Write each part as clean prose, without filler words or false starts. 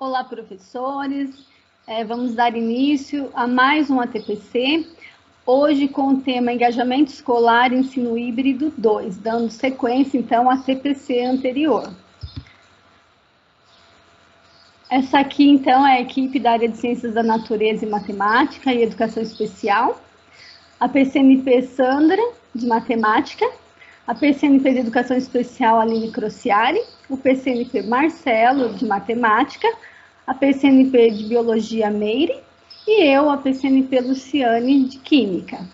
Olá, professores. Vamos dar início a mais um ATPC, hoje com o tema Engajamento Escolar Ensino Híbrido 2, dando sequência, então, à ATPC anterior. Essa aqui, então, é a equipe da área de Ciências da Natureza e Matemática e Educação Especial, a PCNP Sandra, de Matemática, a PCNP de Educação Especial Aline Crociari, o PCNP Marcelo, de Matemática, a PCNP de Biologia Meire e eu, a PCNP Luciane, de Química.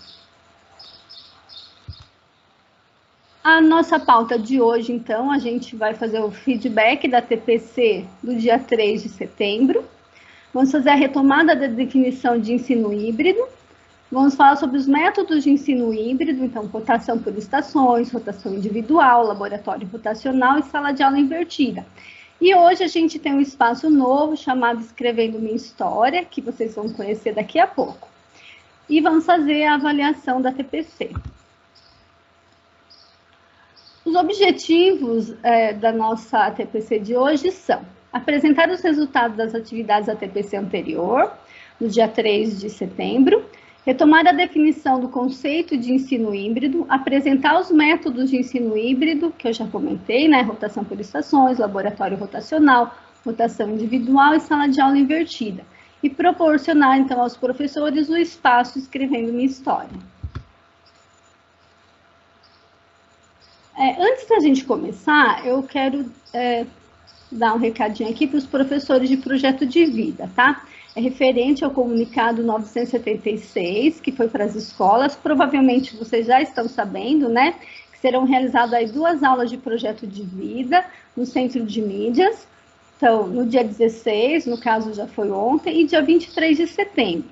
A nossa pauta de hoje, então, a gente vai fazer o feedback da TPC do dia 3 de setembro. Vamos fazer a retomada da definição de ensino híbrido. Vamos falar sobre os métodos de ensino híbrido, então, rotação por estações, rotação individual, laboratório rotacional e sala de aula invertida. E hoje a gente tem um espaço novo chamado Escrevendo Minha História, que vocês vão conhecer daqui a pouco. E vamos fazer a avaliação da TPC. Os objetivos da nossa TPC de hoje são apresentar os resultados das atividades da TPC anterior, no dia 3 de setembro, retomar a definição do conceito de ensino híbrido, apresentar os métodos de ensino híbrido, que eu já comentei, né? Rotação por estações, laboratório rotacional, rotação individual e sala de aula invertida. E proporcionar, então, aos professores o espaço Escrevendo Minha História. Antes da gente começar, eu quero dar um recadinho aqui para os professores de projeto de vida, tá? É referente ao comunicado 976, que foi para as escolas. Provavelmente vocês já estão sabendo, né? Que serão realizadas aí 2 aulas de projeto de vida no Centro de Mídias. Então, no dia 16, no caso já foi ontem, e dia 23 de setembro.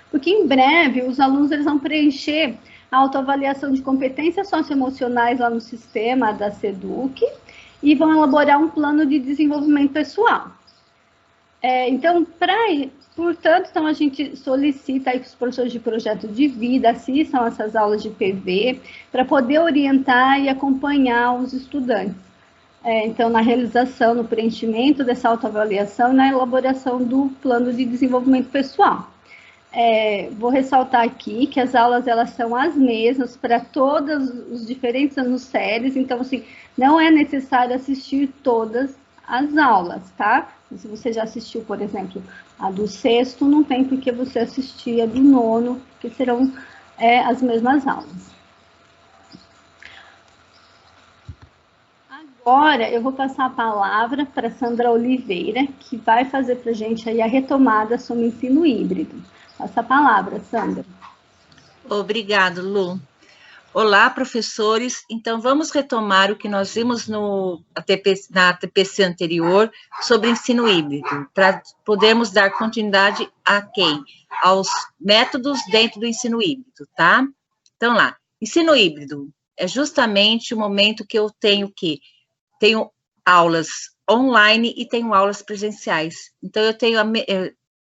Porque em breve os alunos eles vão preencher a autoavaliação de competências socioemocionais lá no sistema da SEDUC e vão elaborar um plano de desenvolvimento pessoal. Portanto, a gente solicita aí que os professores de projeto de vida assistam essas aulas de PV para poder orientar e acompanhar os estudantes. Então, na realização, no preenchimento dessa autoavaliação e na elaboração do plano de desenvolvimento pessoal. Vou ressaltar aqui que as aulas elas são as mesmas para todos os diferentes anos séries, então, assim, não é necessário assistir todas as aulas, tá? Se você já assistiu, por exemplo, a do 6º, não tem por que você assistir a do 9º, que serão as mesmas aulas. Agora, eu vou passar a palavra para Sandra Oliveira, que vai fazer para a gente aí a retomada sobre o ensino híbrido. Passa a palavra, Sandra. Obrigada, Lu. Olá, professores. Então, vamos retomar o que nós vimos na TPC anterior sobre ensino híbrido, para podermos dar continuidade a quem? Aos métodos dentro do ensino híbrido, tá? Então, lá, ensino híbrido é justamente o momento que eu tenho aulas online e tenho aulas presenciais. Então, eu tenho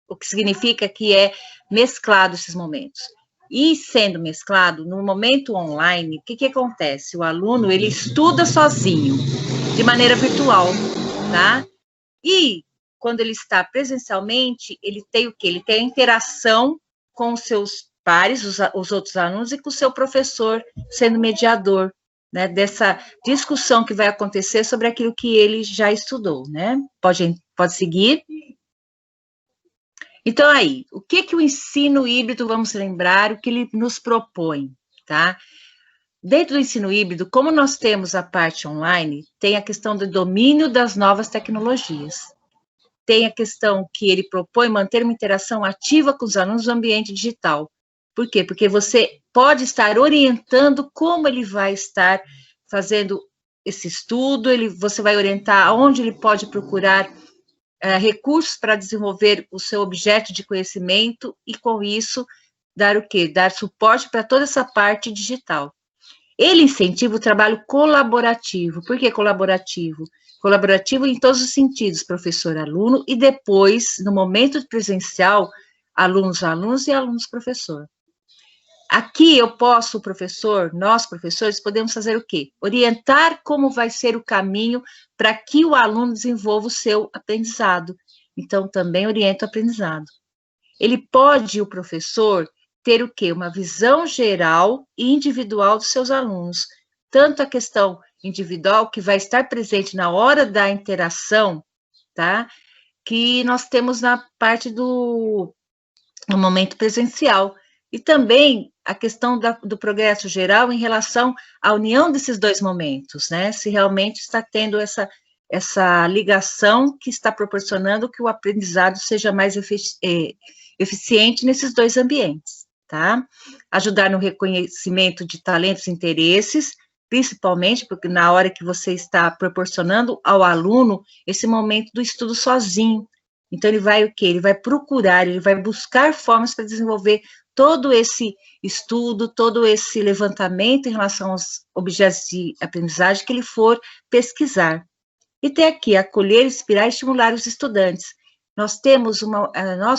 o que significa que é mesclado esses momentos. E sendo mesclado, no momento online, o que acontece? O aluno, ele estuda sozinho, de maneira virtual, tá? E quando ele está presencialmente, ele tem o quê? Ele tem a interação com os seus pares, os outros alunos, e com o seu professor, sendo mediador, né? Dessa discussão que vai acontecer sobre aquilo que ele já estudou, né? Pode seguir? Então, aí, o que o ensino híbrido, vamos lembrar, o que ele nos propõe, tá? Dentro do ensino híbrido, como nós temos a parte online, tem a questão do domínio das novas tecnologias. Tem a questão que ele propõe manter uma interação ativa com os alunos no ambiente digital. Por quê? Porque você pode estar orientando como ele vai estar fazendo esse estudo, você vai orientar onde ele pode procurar recursos para desenvolver o seu objeto de conhecimento e, com isso, dar o quê? Dar suporte para toda essa parte digital. Ele incentiva o trabalho colaborativo. Por que colaborativo? Colaborativo em todos os sentidos, professor-aluno, e depois, no momento presencial, alunos e alunos-professor. Aqui eu posso, o professor, nós professores, podemos fazer o quê? Orientar como vai ser o caminho para que o aluno desenvolva o seu aprendizado. Então, também orienta o aprendizado. Ele pode, o professor, ter o quê? Uma visão geral e individual dos seus alunos. Tanto a questão individual, que vai estar presente na hora da interação, tá? Que nós temos na parte no momento presencial. E também a questão do progresso geral em relação à união desses dois momentos, né? Se realmente está tendo essa ligação que está proporcionando que o aprendizado seja mais eficiente nesses dois ambientes, tá? Ajudar no reconhecimento de talentos e interesses, principalmente porque na hora que você está proporcionando ao aluno esse momento do estudo sozinho. Então, ele vai o quê? Ele vai procurar, ele vai buscar formas para desenvolver todo esse estudo, todo esse levantamento em relação aos objetos de aprendizagem que ele for pesquisar. E tem aqui, acolher, inspirar e estimular os estudantes. Nós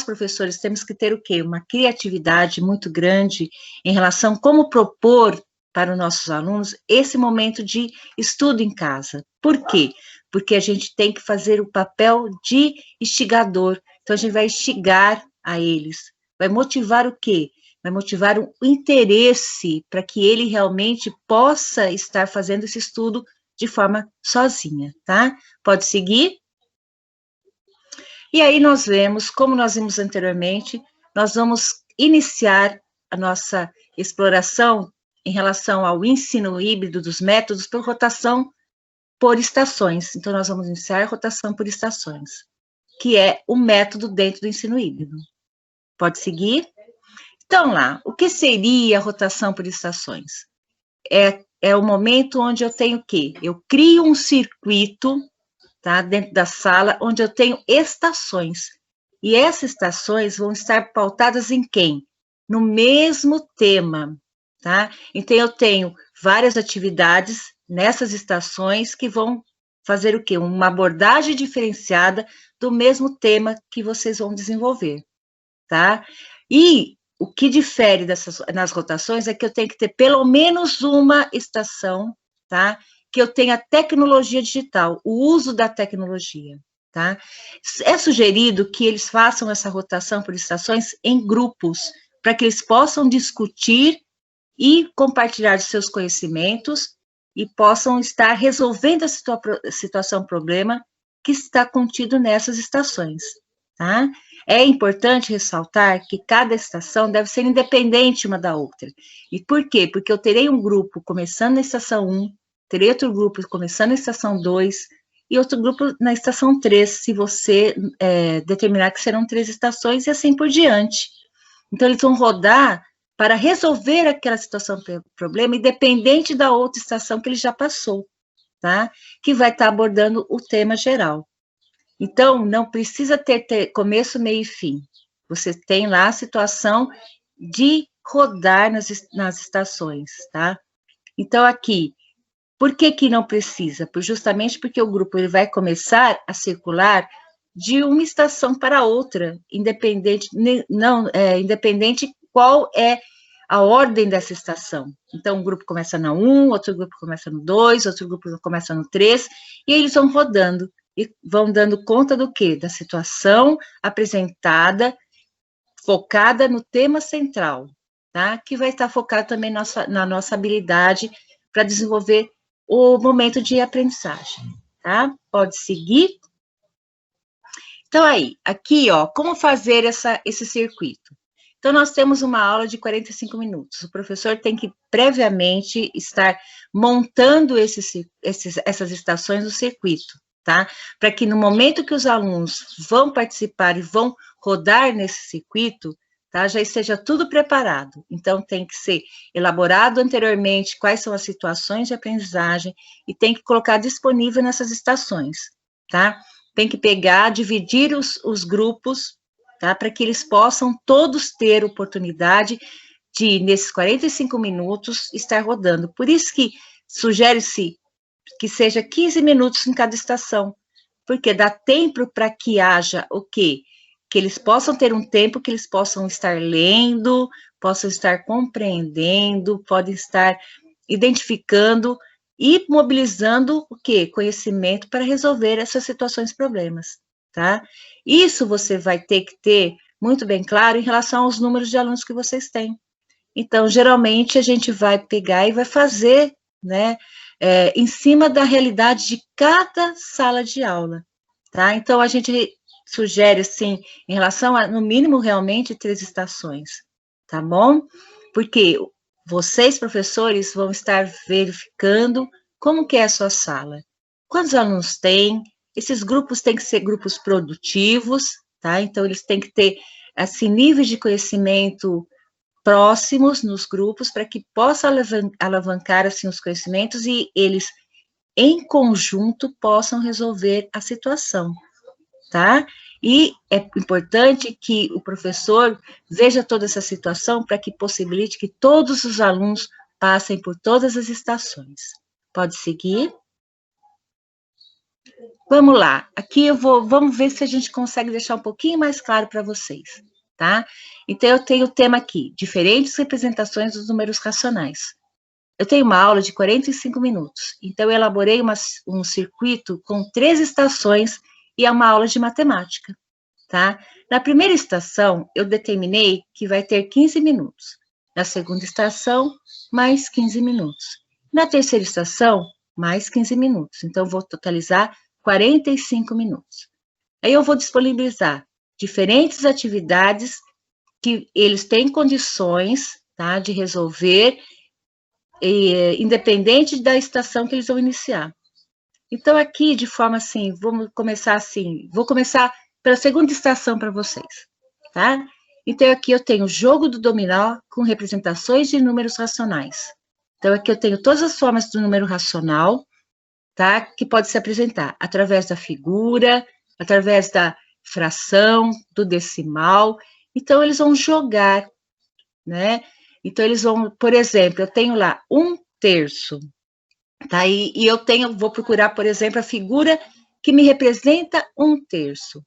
professores, temos que ter o quê? Uma criatividade muito grande em relação a como propor para os nossos alunos esse momento de estudo em casa. Por quê? Porque a gente tem que fazer o papel de instigador. Então, a gente vai instigar a eles. Vai motivar o quê? Vai motivar o interesse para que ele realmente possa estar fazendo esse estudo de forma sozinha, tá? Pode seguir? E aí nós vemos, como nós vimos anteriormente, nós vamos iniciar a nossa exploração em relação ao ensino híbrido dos métodos por rotação por estações. Então, nós vamos iniciar a rotação por estações, que é o método dentro do ensino híbrido. Pode seguir? Então, lá, o que seria a rotação por estações? É o momento onde eu tenho o quê? Eu crio um circuito, tá, dentro da sala, onde eu tenho estações. E essas estações vão estar pautadas em quem? No mesmo tema, tá? Então, eu tenho várias atividades nessas estações que vão fazer o quê? Uma abordagem diferenciada do mesmo tema que vocês vão desenvolver, tá? E o que difere nas rotações é que eu tenho que ter pelo menos uma estação, tá? Que eu tenha tecnologia digital, o uso da tecnologia, tá? É sugerido que eles façam essa rotação por estações em grupos, para que eles possam discutir e compartilhar os seus conhecimentos e possam estar resolvendo a situação, problema que está contido nessas estações, tá? É importante ressaltar que cada estação deve ser independente uma da outra. E por quê? Porque eu terei um grupo começando na estação 1, terei outro grupo começando na estação 2 e outro grupo na estação 3, se você determinar que serão 3 estações e assim por diante. Então, eles vão rodar para resolver aquela situação, problema, independente da outra estação que ele já passou, tá? Que vai estar abordando o tema geral. Então, não precisa ter começo, meio e fim. Você tem lá a situação de rodar nas estações, tá? Então, aqui, por que não precisa? Justamente porque o grupo ele vai começar a circular de uma estação para outra, independente qual é a ordem dessa estação. Então, um grupo começa na 1, outro grupo começa no 2, outro grupo começa no 3, e eles vão rodando, e vão dando conta do quê? Da situação apresentada, focada no tema central, tá? Que vai estar focado também na nossa habilidade para desenvolver o momento de aprendizagem, tá? Pode seguir. Então, aí, aqui, ó, como fazer esse circuito? Então, nós temos uma aula de 45 minutos. O professor tem que, previamente, estar montando essas estações do circuito, tá? Para que no momento que os alunos vão participar e vão rodar nesse circuito, tá? Já esteja tudo preparado. Então, tem que ser elaborado anteriormente quais são as situações de aprendizagem e tem que colocar disponível nessas estações, tá? Tem que pegar, dividir os grupos, tá? Para que eles possam todos ter oportunidade de, nesses 45 minutos, estar rodando. Por isso que sugere-se que seja 15 minutos em cada estação, porque dá tempo para que haja o quê? Que eles possam ter um tempo que eles possam estar lendo, possam estar compreendendo, podem estar identificando e mobilizando o quê? Conhecimento para resolver essas situações, problemas, tá? Isso você vai ter que ter muito bem claro em relação aos números de alunos que vocês têm. Então, geralmente, a gente vai pegar e vai fazer, né, em cima da realidade de cada sala de aula, tá? Então, a gente sugere, assim, em relação a, no mínimo, realmente, 3 estações, tá bom? Porque vocês, professores, vão estar verificando como que é a sua sala. Quantos alunos tem? Esses grupos têm que ser grupos produtivos, tá? Então, eles têm que ter, assim, níveis de conhecimento próximos nos grupos, para que possa alavancar, assim, os conhecimentos e eles, em conjunto, possam resolver a situação, tá? E é importante que o professor veja toda essa situação para que possibilite que todos os alunos passem por todas as estações. Pode seguir? Vamos lá, aqui vamos ver se a gente consegue deixar um pouquinho mais claro para vocês, tá? Então, eu tenho o tema aqui, diferentes representações dos números racionais. Eu tenho uma aula de 45 minutos, então eu elaborei um circuito com 3 estações e é uma aula de matemática, tá? Na primeira estação, eu determinei que vai ter 15 minutos. Na segunda estação, mais 15 minutos. Na terceira estação, mais 15 minutos. Então, eu vou totalizar 45 minutos. Aí eu vou disponibilizar diferentes atividades que eles têm condições, tá, de resolver, independente da estação que eles vão iniciar. Então, aqui, de forma assim, vamos começar assim, vou começar pela segunda estação para vocês, tá? Então, aqui eu tenho o jogo do dominó com representações de números racionais. Então, aqui eu tenho todas as formas do número racional, tá? Que pode se apresentar através da figura, através da fração, do decimal. Então, eles vão jogar, né? Então, eles vão, por exemplo, eu tenho lá 1/3, tá? E eu vou procurar, por exemplo, a figura que me representa 1/3.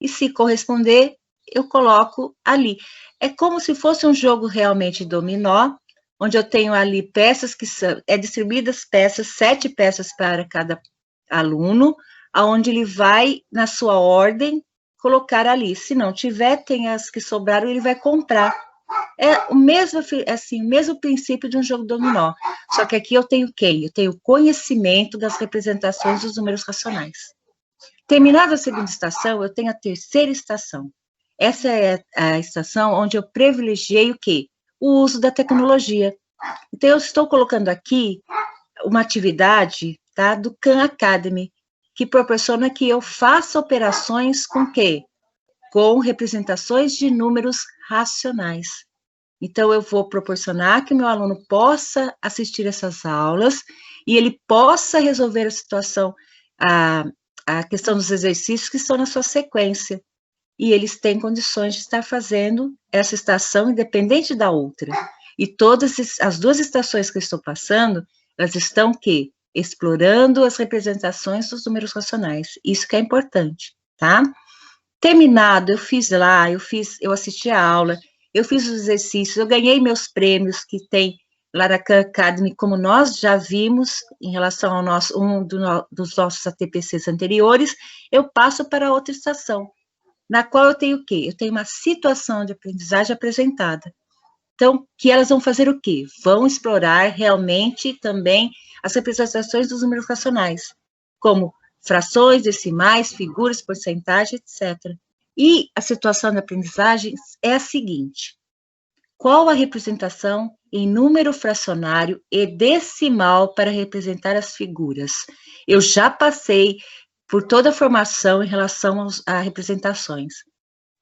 E se corresponder, eu coloco ali. É como se fosse um jogo realmente dominó, onde eu tenho ali peças que são, distribuídas peças, 7 peças para cada aluno, aonde ele vai, na sua ordem, colocar ali. Se não tiver, tem as que sobraram, ele vai comprar. É o mesmo, assim, o mesmo princípio de um jogo dominó. Só que aqui eu tenho quem? Eu tenho conhecimento das representações dos números racionais. Terminada a segunda estação, eu tenho a terceira estação. Essa é a estação onde eu privilegiei o quê? O uso da tecnologia. Então, eu estou colocando aqui uma atividade, tá, do Khan Academy, que proporciona que eu faça operações com quê? Com representações de números racionais. Então, eu vou proporcionar que o meu aluno possa assistir essas aulas e ele possa resolver a situação, a questão dos exercícios que estão na sua sequência. E eles têm condições de estar fazendo essa estação independente da outra. E todas as 2 estações que eu estou passando, elas estão quê? Explorando as representações dos números racionais. Isso que é importante, tá? Terminado, eu fiz lá, eu assisti a aula, eu fiz os exercícios, eu ganhei meus prêmios que tem lá na Khan Academy, como nós já vimos em relação ao nosso, dos nossos ATPCs anteriores, eu passo para outra estação, na qual eu tenho o quê? Eu tenho uma situação de aprendizagem apresentada. Então, que elas vão fazer o quê? Vão explorar realmente também as representações dos números racionais, como frações, decimais, figuras, porcentagem, etc. E a situação de aprendizagem é a seguinte: qual a representação em número fracionário e decimal para representar as figuras? Eu já passei por toda a formação em relação a representações.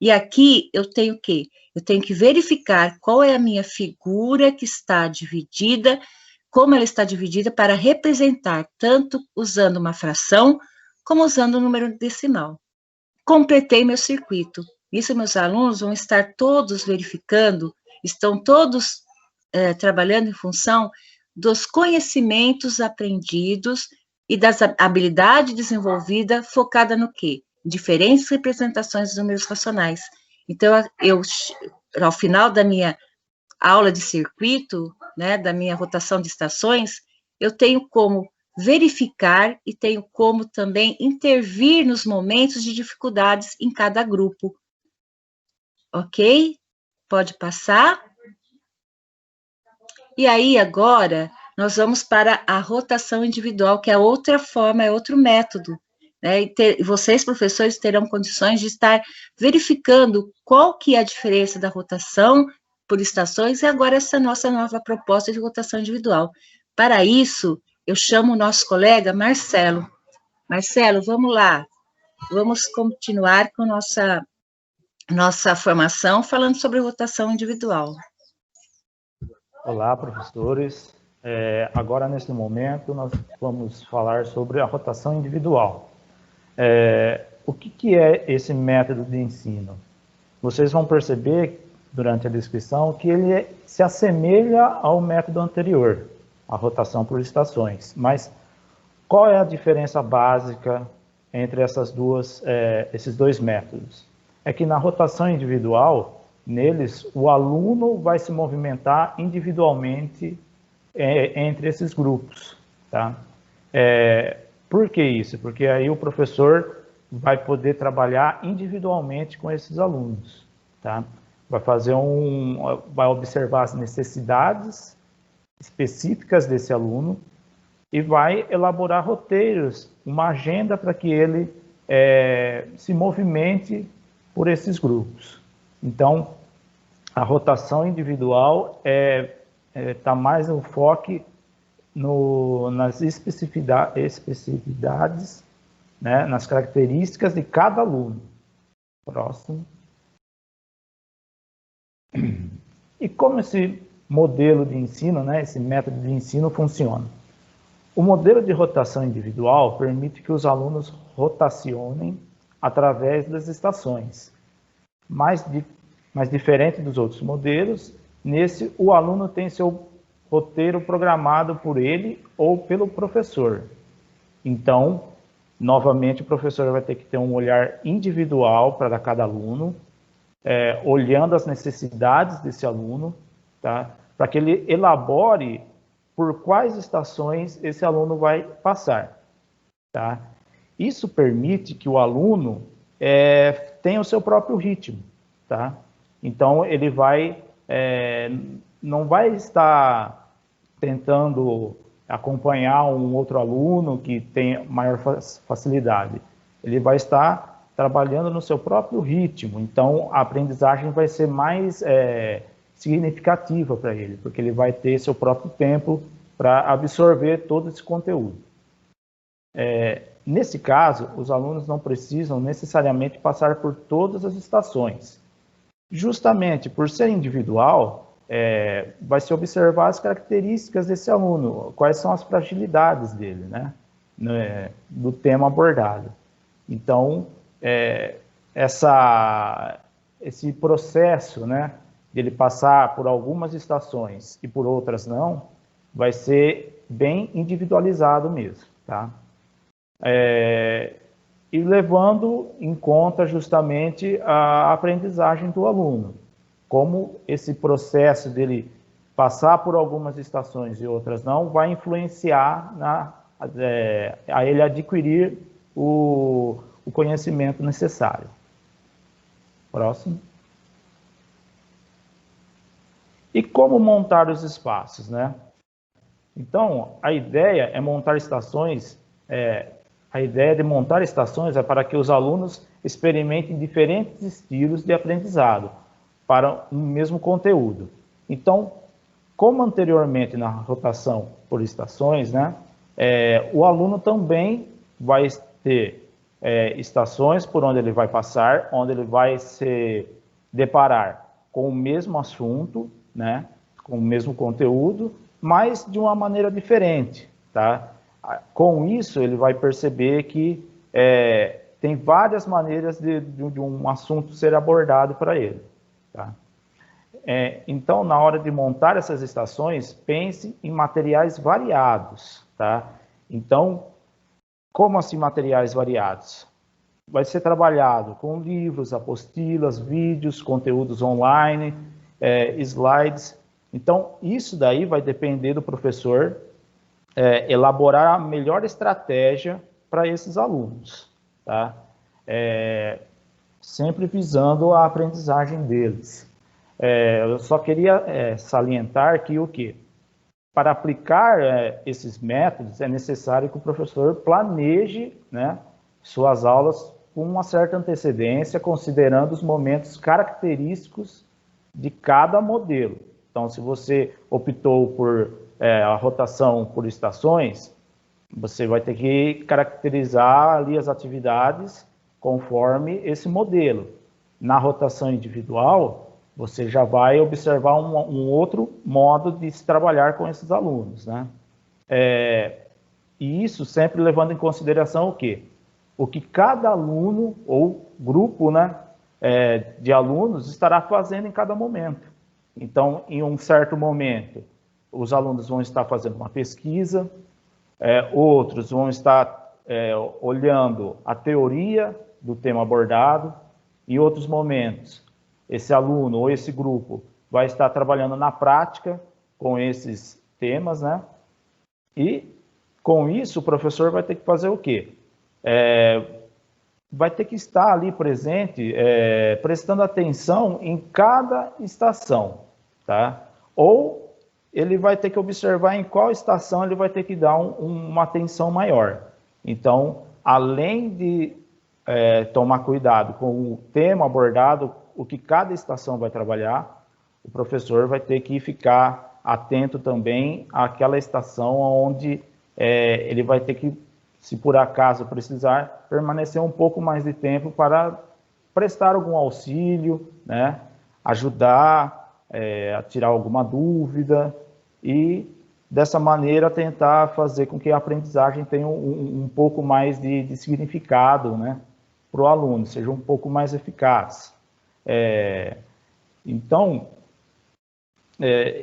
E aqui eu tenho o quê? Eu tenho que verificar qual é a minha figura que está dividida, como ela está dividida para representar, tanto usando uma fração, como usando o número decimal. Completei meu circuito. Isso meus alunos vão estar todos verificando, estão todos trabalhando em função dos conhecimentos aprendidos e das habilidades desenvolvidas focada no quê? Diferentes representações dos números racionais. Então, ao final da minha aula de circuito, né, da minha rotação de estações, eu tenho como verificar e tenho como também intervir nos momentos de dificuldades em cada grupo. Ok? Pode passar. E aí, agora, nós vamos para a rotação individual, que é outra forma, é outro método, né? E vocês, professores, terão condições de estar verificando qual que é a diferença da rotação por estações e agora essa nossa nova proposta de rotação individual. Para isso, eu chamo o nosso colega Marcelo. Marcelo, vamos lá. Vamos continuar com nossa formação falando sobre rotação individual. Olá, professores. Agora, nesse momento, nós vamos falar sobre a rotação individual. O que é esse método de ensino? Vocês vão perceber, durante a descrição, que ele se assemelha ao método anterior, a rotação por estações. Mas qual é a diferença básica entre esses dois métodos? É que na rotação individual, neles, o aluno vai se movimentar individualmente entre esses grupos, tá? Por que isso? Porque aí o professor vai poder trabalhar individualmente com esses alunos, tá? Vai observar as necessidades específicas desse aluno e vai elaborar roteiros, uma agenda para que ele se movimente por esses grupos. Então, a rotação individual está mais no foco nas especificidades, né, nas características de cada aluno. Próximo. E como esse modelo de ensino, né, esse método de ensino funciona? O modelo de rotação individual permite que os alunos rotacionem através das estações. Mas diferente dos outros modelos, nesse o aluno tem seu roteiro programado por ele ou pelo professor. Então, novamente, o professor vai ter que ter um olhar individual para cada aluno, olhando as necessidades desse aluno, tá? Para que ele elabore por quais estações esse aluno vai passar. Tá? Isso permite que o aluno tenha o seu próprio ritmo. Tá? Então, ele não vai estar tentando acompanhar um outro aluno que tem maior facilidade. Ele vai estar trabalhando no seu próprio ritmo. Então, a aprendizagem vai ser mais significativa para ele, porque ele vai ter seu próprio tempo para absorver todo esse conteúdo. Nesse caso, os alunos não precisam necessariamente passar por todas as estações. Justamente por ser individual, vai se observar as características desse aluno, quais são as fragilidades dele, né, do tema abordado. Então, esse processo, né, de ele passar por algumas estações e por outras não, vai ser bem individualizado mesmo, tá? E levando em conta justamente a aprendizagem do aluno, como esse processo dele passar por algumas estações e outras não, vai influenciar a ele adquirir o conhecimento necessário. Próximo. E como montar os espaços, né? Então, a ideia de montar estações é para que os alunos experimentem diferentes estilos de aprendizado para um mesmo conteúdo. Então, como anteriormente na rotação por estações, né, o aluno também vai ter estações por onde ele vai passar, onde ele vai se deparar com o mesmo assunto, né, com o mesmo conteúdo, mas de uma maneira diferente, tá? Com isso, ele vai perceber que tem várias maneiras de um assunto ser abordado para ele, tá? Então, na hora de montar essas estações, pense em materiais variados, tá? Então, como assim materiais variados? Vai ser trabalhado com livros, apostilas, vídeos, conteúdos online, slides Então, isso daí vai depender do professor elaborar a melhor estratégia para esses alunos, tá? Sempre visando a aprendizagem deles. Eu só queria salientar que o quê? Para aplicar esses métodos, é necessário que o professor planeje, né, suas aulas com uma certa antecedência, considerando os momentos característicos de cada modelo. Então, se você optou por a rotação por estações, você vai ter que caracterizar ali as atividades conforme esse modelo. Na rotação individual, você já vai observar um outro modo de se trabalhar com esses alunos, né? E isso sempre levando em consideração o quê? O que cada aluno ou grupo, né, de alunos estará fazendo em cada momento. Então, em um certo momento, os alunos vão estar fazendo uma pesquisa, outros vão estar olhando a teoria do tema abordado, e outros momentos, esse aluno ou esse grupo vai estar trabalhando na prática com esses temas, né? E, com isso, o professor vai ter que fazer o quê? Vai ter que estar ali presente, prestando atenção em cada estação, tá? Ou ele vai ter que observar em qual estação ele vai ter que dar uma atenção maior. Então, além de tomar cuidado com o tema abordado, o que cada estação vai trabalhar, o professor vai ter que ficar atento também àquela estação onde ele vai ter que, se por acaso precisar, permanecer um pouco mais de tempo para prestar algum auxílio, né? Ajudar a tirar alguma dúvida e, dessa maneira, tentar fazer com que a aprendizagem tenha um pouco mais de significado, né, para o aluno, seja um pouco mais eficaz. Então,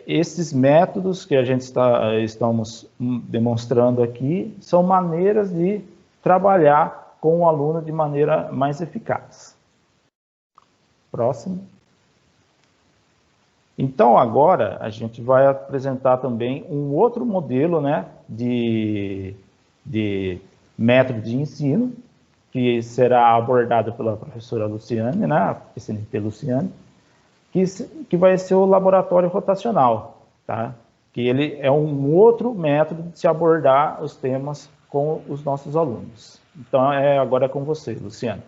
esses métodos que a gente estamos demonstrando aqui são maneiras de trabalhar com o aluno de maneira mais eficaz. Próximo. Então, agora, a gente vai apresentar também um outro modelo, né, de método de ensino, que será abordado pela professora Luciane, né, a PCNT Luciane, que vai ser o laboratório rotacional, tá? Que ele é um outro método de se abordar os temas com os nossos alunos. Então, agora é com você, Luciane.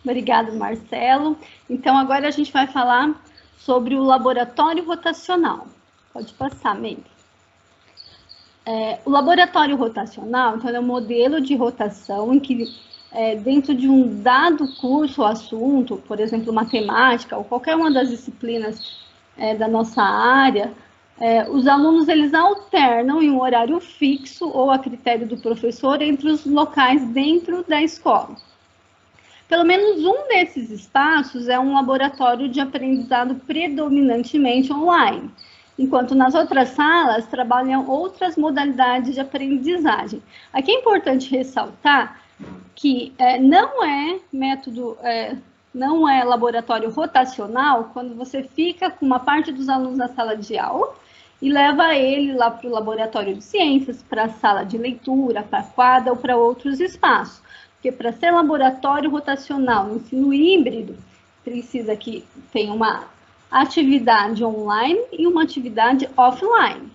Obrigada, Marcelo. Então, agora a gente vai falar sobre o laboratório rotacional. Pode passar, Meire. O laboratório rotacional, então, é um modelo de rotação em que, dentro de um dado curso ou assunto, por exemplo, matemática ou qualquer uma das disciplinas da nossa área, os alunos eles alternam em um horário fixo ou a critério do professor entre os locais dentro da escola. Pelo menos um desses espaços é um laboratório de aprendizado predominantemente online, enquanto nas outras salas trabalham outras modalidades de aprendizagem. Aqui é importante ressaltar que não é laboratório rotacional quando você fica com uma parte dos alunos na sala de aula e leva ele lá para o laboratório de ciências, para a sala de leitura, para a quadra ou para outros espaços. Porque para ser laboratório rotacional no ensino híbrido, precisa que tenha uma atividade online e uma atividade offline.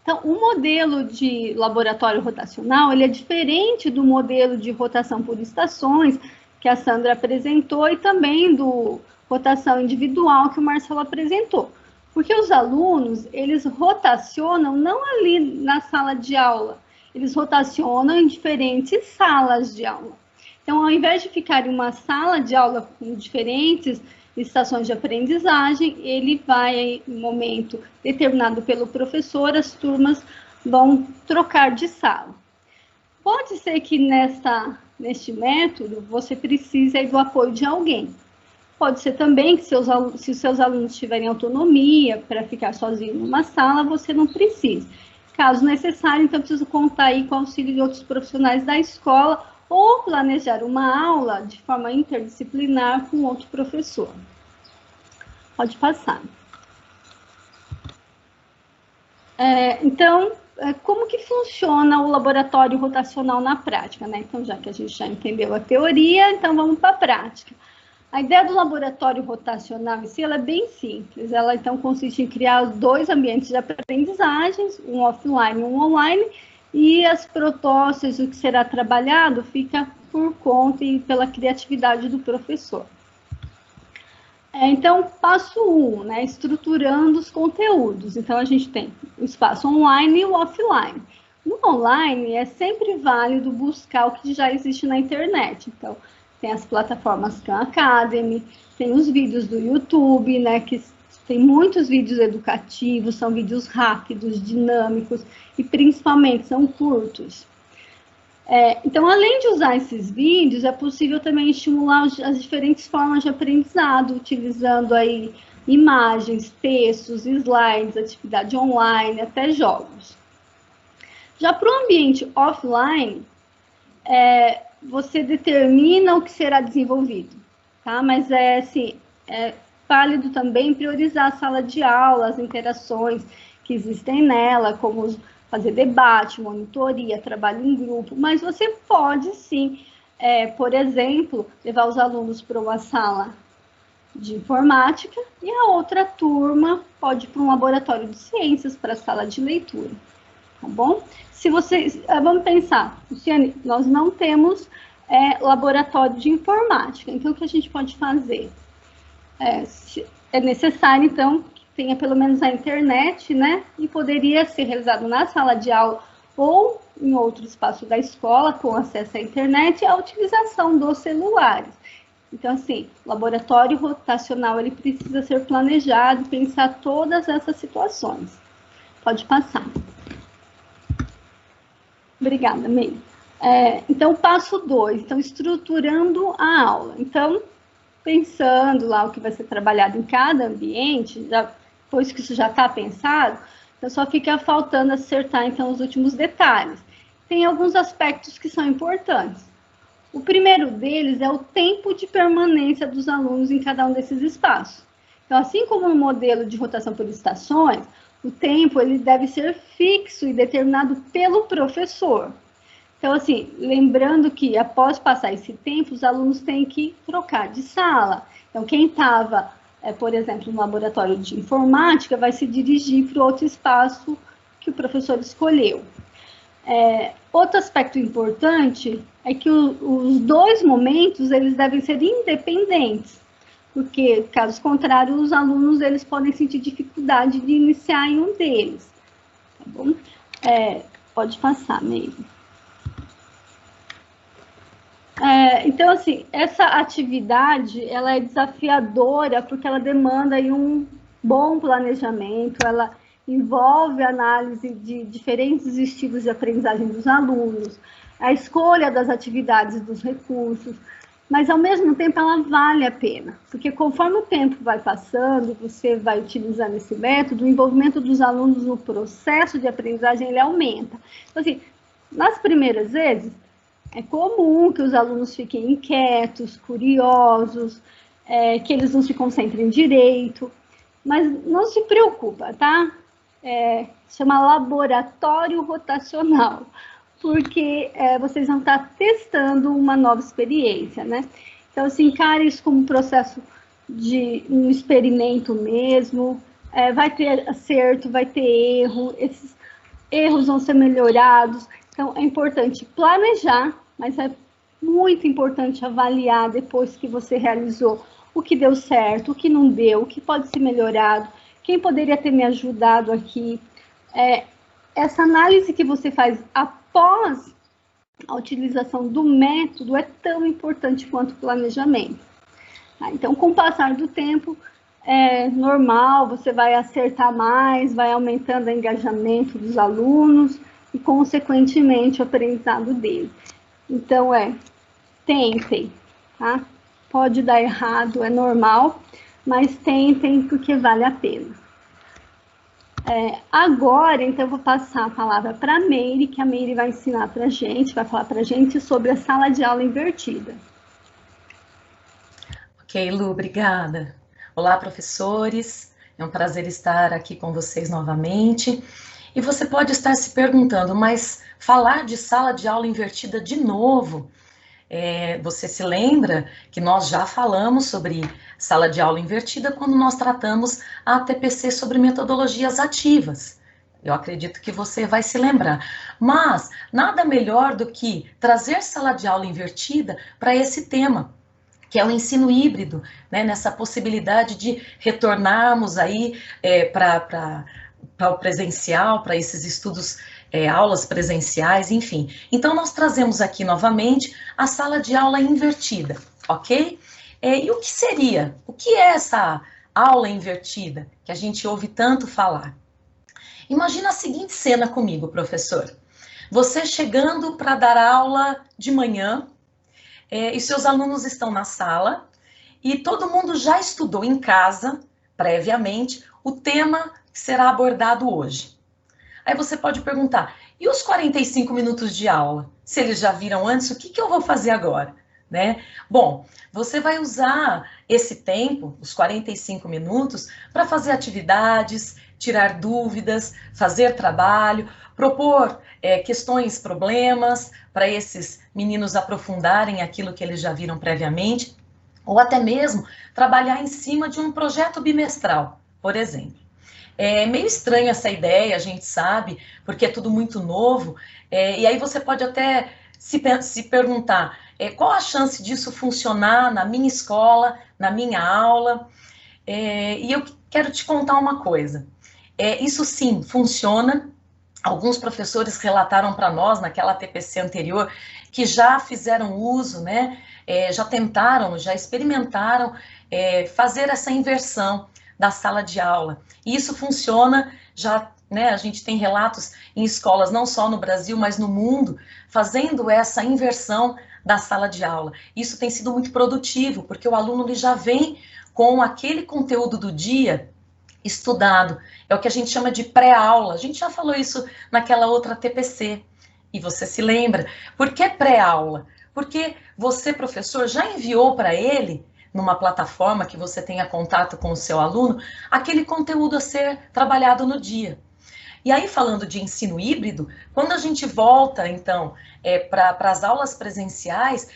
Então, o modelo de laboratório rotacional, ele é diferente do modelo de rotação por estações, que a Sandra apresentou, e também do rotação individual, que o Marcelo apresentou. Porque os alunos, eles rotacionam não ali na sala de aula, eles rotacionam em diferentes salas de aula. Então, ao invés de ficar em uma sala de aula com diferentes estações de aprendizagem, ele vai, em um momento determinado pelo professor, as turmas vão trocar de sala. Pode ser que neste método você precise do apoio de alguém. Pode ser também que se os seus alunos tiverem autonomia para ficar sozinho numa sala, você não precise. Caso necessário, então, preciso contar aí com o auxílio de outros profissionais da escola ou planejar uma aula de forma interdisciplinar com outro professor. Pode passar. Então, como que funciona o laboratório rotacional na prática, né? Então, já que a gente já entendeu a teoria, então vamos para a prática. A ideia do laboratório rotacional em si, ela é bem simples. Ela, então, consiste em criar 2 ambientes de aprendizagens, um offline e um online, e as propostas, o que será trabalhado, fica por conta e pela criatividade do professor. Então, passo 1, né, estruturando os conteúdos. Então, a gente tem o espaço online e o offline. No online, é sempre válido buscar o que já existe na internet. Então, tem as plataformas Khan Academy, tem os vídeos do YouTube, né, que tem muitos vídeos educativos, são vídeos rápidos, dinâmicos e, principalmente, são curtos. Então, além de usar esses vídeos, é possível também estimular as diferentes formas de aprendizado, utilizando aí imagens, textos, slides, atividade online, até jogos. Já para o ambiente offline, você determina o que será desenvolvido, tá? Mas assim, é válido também priorizar a sala de aula, as interações que existem nela, como fazer debate, monitoria, trabalho em grupo, mas você pode sim, por exemplo, levar os alunos para uma sala de informática e a outra turma pode ir para um laboratório de ciências, para a sala de leitura, tá bom? Se vocês, vamos pensar, Luciane, nós não temos laboratório de informática, então o que a gente pode fazer? É necessário, então, tenha pelo menos a internet, né? E poderia ser realizado na sala de aula ou em outro espaço da escola, com acesso à internet, e a utilização dos celulares. Então, assim, o laboratório rotacional, ele precisa ser planejado, pensar todas essas situações. Pode passar. Obrigada, Meire. Então, passo 2, então, estruturando a aula. Então, pensando lá o que vai ser trabalhado em cada ambiente, depois que isso já está pensado, então só fica faltando acertar, então, os últimos detalhes. Tem alguns aspectos que são importantes. O primeiro deles é o tempo de permanência dos alunos em cada um desses espaços. Então, assim como no modelo de rotação por estações, o tempo ele deve ser fixo e determinado pelo professor. Então, assim, lembrando que após passar esse tempo, os alunos têm que trocar de sala. Então, quem estava, por exemplo, no laboratório de informática, vai se dirigir para outro espaço que o professor escolheu. Outro aspecto importante é que os 2 momentos, eles devem ser independentes, porque, caso contrário, os alunos, eles podem sentir dificuldade de iniciar em um deles, tá bom? Pode passar, mesmo. Então, assim, essa atividade, ela é desafiadora porque ela demanda aí um bom planejamento, ela envolve a análise de diferentes estilos de aprendizagem dos alunos, a escolha das atividades e dos recursos, mas, ao mesmo tempo, ela vale a pena, porque conforme o tempo vai passando, você vai utilizando esse método, o envolvimento dos alunos no processo de aprendizagem, ele aumenta. Então, assim, nas primeiras vezes, é comum que os alunos fiquem inquietos, curiosos, que eles não se concentrem direito, mas não se preocupa, tá? Chama laboratório rotacional, porque vocês vão estar testando uma nova experiência, né? Então, assim, encare isso como um processo de um experimento mesmo, vai ter acerto, vai ter erro, esses erros vão ser melhorados. Então, é importante planejar, mas é muito importante avaliar depois que você realizou o que deu certo, o que não deu, o que pode ser melhorado, quem poderia ter me ajudado aqui. Essa análise que você faz após a utilização do método é tão importante quanto o planejamento. Então, com o passar do tempo, é normal, você vai acertar mais, vai aumentando o engajamento dos alunos e, consequentemente, o aprendizado deles. Então, tentem, tá? Pode dar errado, é normal, mas tentem porque vale a pena. Agora, então, eu vou passar a palavra para a Meire, que a Meire vai ensinar para a gente, vai falar para a gente sobre a sala de aula invertida. Ok, Lu, obrigada. Olá, professores, é um prazer estar aqui com vocês novamente. E você pode estar se perguntando, mas falar de sala de aula invertida de novo? Você se lembra que nós já falamos sobre sala de aula invertida quando nós tratamos a TPC sobre metodologias ativas. Eu acredito que você vai se lembrar. Mas nada melhor do que trazer sala de aula invertida para esse tema, que é o ensino híbrido, né, nessa possibilidade de retornarmos aí para o presencial, para esses estudos, aulas presenciais, enfim. Então, nós trazemos aqui novamente a sala de aula invertida, ok? E o que seria? O que é essa aula invertida que a gente ouve tanto falar? Imagina a seguinte cena comigo, professor. Você chegando para dar aula de manhã, e seus alunos estão na sala, e todo mundo já estudou em casa, previamente, o tema que será abordado hoje. Aí você pode perguntar, e os 45 minutos de aula? Se eles já viram antes, o que eu vou fazer agora? Né? Bom, você vai usar esse tempo, os 45 minutos, para fazer atividades, tirar dúvidas, fazer trabalho, propor questões, problemas, para esses meninos aprofundarem aquilo que eles já viram previamente, ou até mesmo trabalhar em cima de um projeto bimestral, por exemplo. É meio estranho essa ideia, a gente sabe, porque é tudo muito novo, e aí você pode até se perguntar, qual a chance disso funcionar na minha escola, na minha aula? E eu quero te contar uma coisa. Isso sim, funciona. Alguns professores relataram para nós, naquela TPC anterior, que já fizeram uso, né? Já tentaram, já experimentaram fazer essa inversão da sala de aula. E isso funciona, já, né, a gente tem relatos em escolas, não só no Brasil, mas no mundo, fazendo essa inversão da sala de aula. Isso tem sido muito produtivo, porque o aluno ele já vem com aquele conteúdo do dia estudado. É o que a gente chama de pré-aula. A gente já falou isso naquela outra TPC. E você se lembra. Por que pré-aula? Porque você, professor, já enviou para ele, numa plataforma que você tenha contato com o seu aluno, aquele conteúdo a ser trabalhado no dia. E aí, falando de ensino híbrido, quando a gente volta, então, para as aulas presenciais,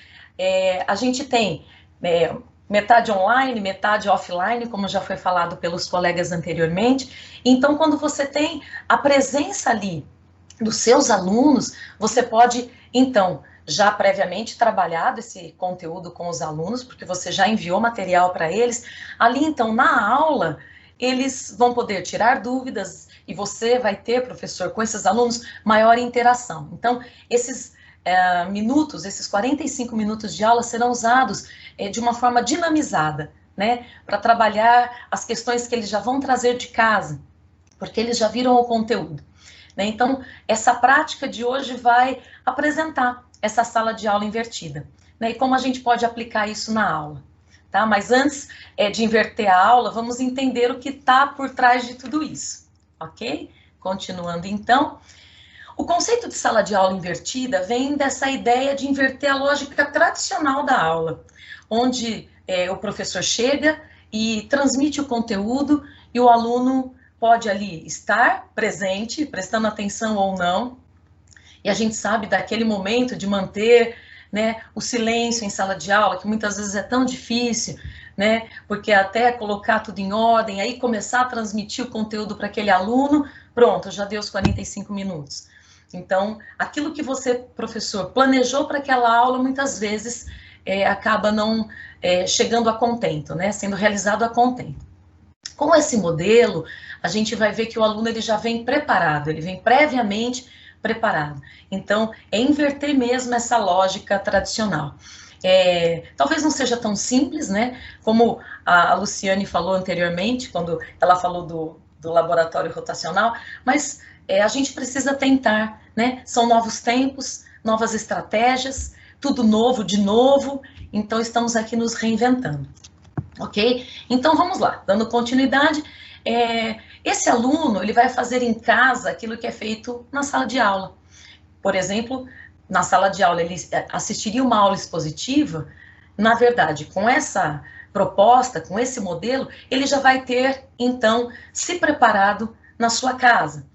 a gente tem metade online, metade offline, como já foi falado pelos colegas anteriormente. Então, quando você tem a presença ali dos seus alunos, você pode, então, já previamente trabalhado esse conteúdo com os alunos, porque você já enviou material para eles. Ali, então, na aula, eles vão poder tirar dúvidas e você vai ter, professor, com esses alunos, maior interação. Então, esses minutos, esses 45 minutos de aula serão usados de uma forma dinamizada, né, para trabalhar as questões que eles já vão trazer de casa, porque eles já viram o conteúdo. Né? Então, essa prática de hoje vai apresentar essa sala de aula invertida, né, e como a gente pode aplicar isso na aula. Tá? Mas antes de inverter a aula, vamos entender o que está por trás de tudo isso, ok? Continuando então, o conceito de sala de aula invertida vem dessa ideia de inverter a lógica tradicional da aula, onde o professor chega e transmite o conteúdo e o aluno pode ali estar presente, prestando atenção ou não, e a gente sabe daquele momento de manter, né, o silêncio em sala de aula, que muitas vezes é tão difícil, né, porque até colocar tudo em ordem, aí começar a transmitir o conteúdo para aquele aluno, pronto, já deu os 45 minutos. Então, aquilo que você, professor, planejou para aquela aula, muitas vezes acaba não chegando a contento, né, sendo realizado a contento. Com esse modelo, a gente vai ver que o aluno ele já vem preparado, ele vem previamente preparado. Então, é inverter mesmo essa lógica tradicional. Talvez não seja tão simples, né, como a Luciane falou anteriormente, quando ela falou do laboratório rotacional, mas a gente precisa tentar, né, são novos tempos, novas estratégias, tudo novo de novo, então estamos aqui nos reinventando, ok? Então vamos lá, dando continuidade, esse aluno, ele vai fazer em casa aquilo que é feito na sala de aula. Por exemplo, na sala de aula ele assistiria uma aula expositiva, na verdade, com essa proposta, com esse modelo, ele já vai ter, então, se preparado na sua casa.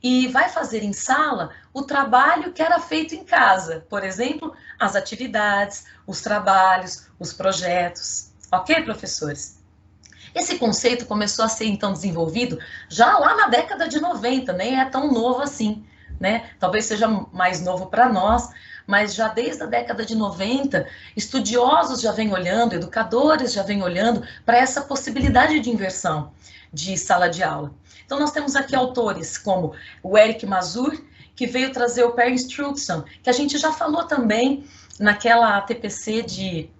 e vai fazer em sala o trabalho que era feito em casa, por exemplo, as atividades, os trabalhos, os projetos. Ok, professores? Esse conceito começou a ser, então, desenvolvido já lá na década de 90, nem é tão novo assim, né? Talvez seja mais novo para nós, mas já desde a década de 90, estudiosos já vêm olhando, educadores já vêm olhando para essa possibilidade de inversão de sala de aula. Então, nós temos aqui autores como o Eric Mazur, que veio trazer o Pair Instruction, que a gente já falou também naquela TPC de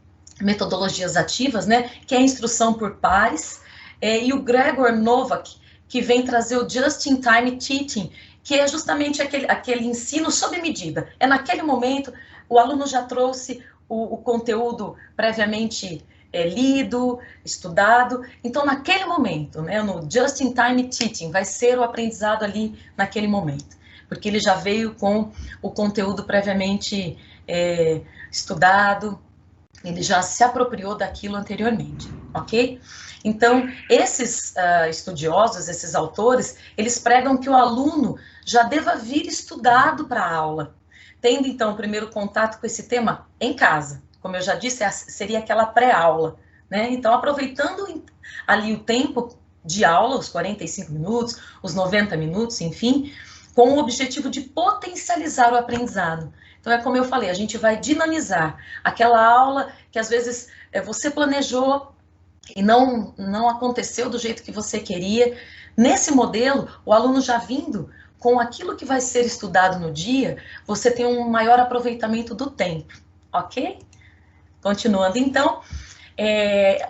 metodologias ativas, né, que é a instrução por pares, e o Gregor Novak, que vem trazer o Just-in-Time Teaching, que é justamente aquele ensino sob medida. É naquele momento, o aluno já trouxe o conteúdo previamente lido, estudado, então naquele momento, né, no Just-in-Time Teaching, vai ser o aprendizado ali naquele momento, porque ele já veio com o conteúdo previamente estudado, ele já se apropriou daquilo anteriormente, ok? Então, esses estudiosos, esses autores, eles pregam que o aluno já deva vir estudado para a aula, tendo, então, o primeiro contato com esse tema em casa. Como eu já disse, seria aquela pré-aula, né? Então, aproveitando ali o tempo de aula, os 45 minutos, os 90 minutos, enfim, com o objetivo de potencializar o aprendizado. Então, é como eu falei, a gente vai dinamizar aquela aula que, às vezes, você planejou e não aconteceu do jeito que você queria. Nesse modelo, o aluno já vindo com aquilo que vai ser estudado no dia, você tem um maior aproveitamento do tempo, ok? Continuando, então,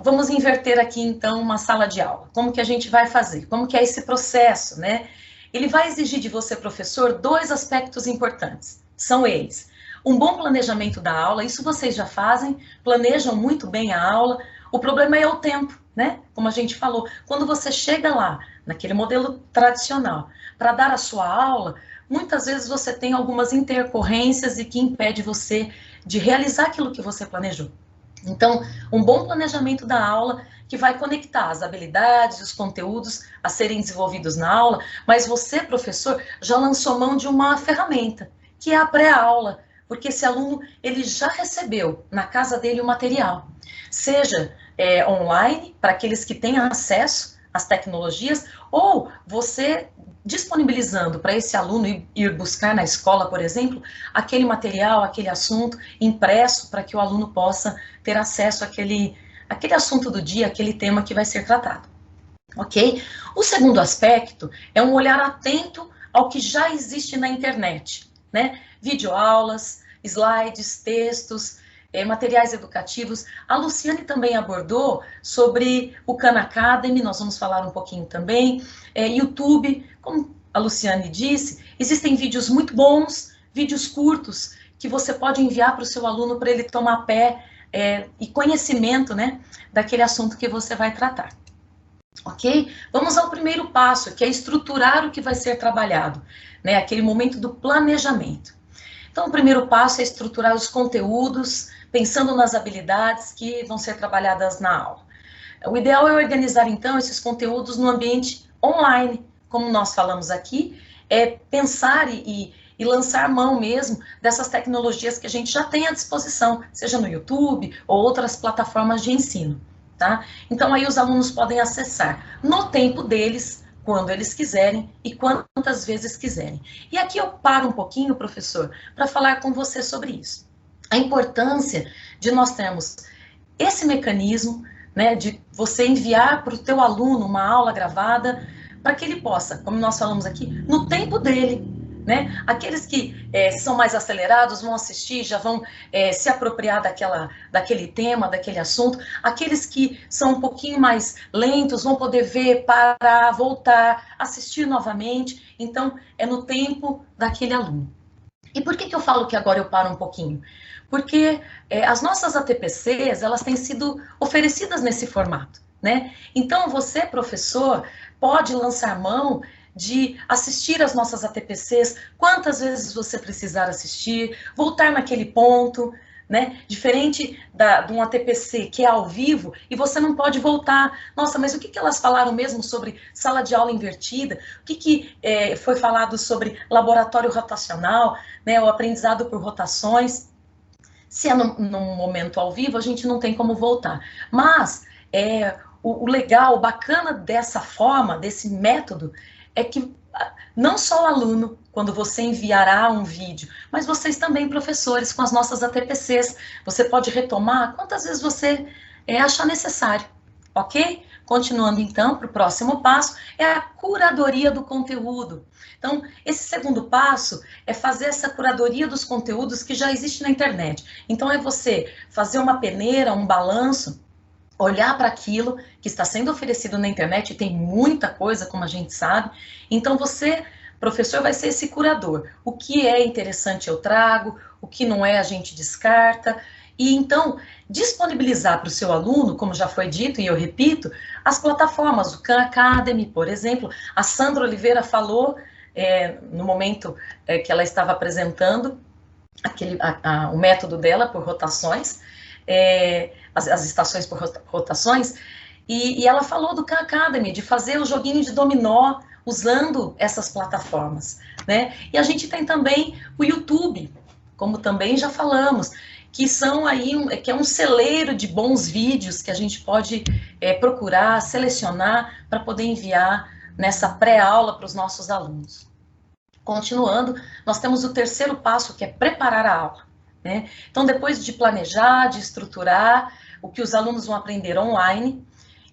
vamos inverter aqui, então, uma sala de aula. Como que a gente vai fazer? Como que é esse processo, né? Ele vai exigir de você, professor, 2 aspectos importantes. São eles: um bom planejamento da aula, isso vocês já fazem, planejam muito bem a aula. O problema é o tempo, né? Como a gente falou, quando você chega lá, naquele modelo tradicional, para dar a sua aula, muitas vezes você tem algumas intercorrências e que impede você de realizar aquilo que você planejou. Então, um bom planejamento da aula que vai conectar as habilidades, os conteúdos a serem desenvolvidos na aula, mas você, professor, já lançou mão de uma ferramenta, que é a pré-aula, porque esse aluno, ele já recebeu na casa dele o material, seja online, para aqueles que têm acesso às tecnologias, ou você disponibilizando para esse aluno ir buscar na escola, por exemplo, aquele material, aquele assunto impresso, para que o aluno possa ter acesso àquele assunto do dia, aquele tema que vai ser tratado, ok? O segundo aspecto é um olhar atento ao que já existe na internet, né? Videoaulas, slides, textos, materiais educativos. A Luciane também abordou sobre o Khan Academy, nós vamos falar um pouquinho também. YouTube, como a Luciane disse, existem vídeos muito bons, vídeos curtos, que você pode enviar para o seu aluno para ele tomar pé e conhecimento, né, daquele assunto que você vai tratar. Ok? Vamos ao primeiro passo, que é estruturar o que vai ser trabalhado, né, aquele momento do planejamento. Então, o primeiro passo é estruturar os conteúdos, pensando nas habilidades que vão ser trabalhadas na aula. O ideal é organizar, então, esses conteúdos no ambiente online, como nós falamos aqui, pensar e lançar mão mesmo dessas tecnologias que a gente já tem à disposição, seja no YouTube ou outras plataformas de ensino, tá? Então, aí os alunos podem acessar no tempo deles, quando eles quiserem e quantas vezes quiserem. E aqui eu paro um pouquinho, professor, para falar com você sobre isso. A importância de nós termos esse mecanismo, né, de você enviar para o teu aluno uma aula gravada, para que ele possa, como nós falamos aqui, no tempo dele, né? Aqueles que são mais acelerados vão assistir, já vão se apropriar daquele tema, daquele assunto. Aqueles que são um pouquinho mais lentos vão poder ver, parar, voltar, assistir novamente. Então, é no tempo daquele aluno. E por que eu falo que agora eu paro um pouquinho? Porque as nossas ATPCs, elas têm sido oferecidas nesse formato, né? Então, você, professor, pode lançar mão de assistir as nossas ATPCs, quantas vezes você precisar assistir, voltar naquele ponto, né? Diferente de um ATPC que é ao vivo e você não pode voltar. Nossa, mas o que elas falaram mesmo sobre sala de aula invertida? O que foi falado sobre laboratório rotacional, né? O aprendizado por rotações? Se é num momento ao vivo, a gente não tem como voltar. Mas o legal, o bacana dessa forma, desse método, é que não só o aluno, quando você enviará um vídeo, mas vocês também, professores, com as nossas ATPCs, você pode retomar quantas vezes você achar necessário, ok? Continuando, então, para o próximo passo, é a curadoria do conteúdo. Então, esse segundo passo é fazer essa curadoria dos conteúdos que já existe na internet. Então, é você fazer uma peneira, um balanço, olhar para aquilo que está sendo oferecido na internet, e tem muita coisa, como a gente sabe. Então, você, professor, vai ser esse curador. O que é interessante eu trago, o que não é a gente descarta. E, então, disponibilizar para o seu aluno, como já foi dito, e eu repito, as plataformas, o Khan Academy, por exemplo. A Sandra Oliveira falou, no momento que ela estava apresentando, o método dela por rotações, as estações por rotações, e ela falou do Khan Academy, de fazer o joguinho de dominó usando essas plataformas, né? E a gente tem também o YouTube, como também já falamos, que são aí que é um celeiro de bons vídeos que a gente pode procurar, selecionar para poder enviar nessa pré-aula para os nossos alunos. Continuando, nós temos o terceiro passo, que é preparar a aula, né? Então, depois de planejar, de estruturar o que os alunos vão aprender online,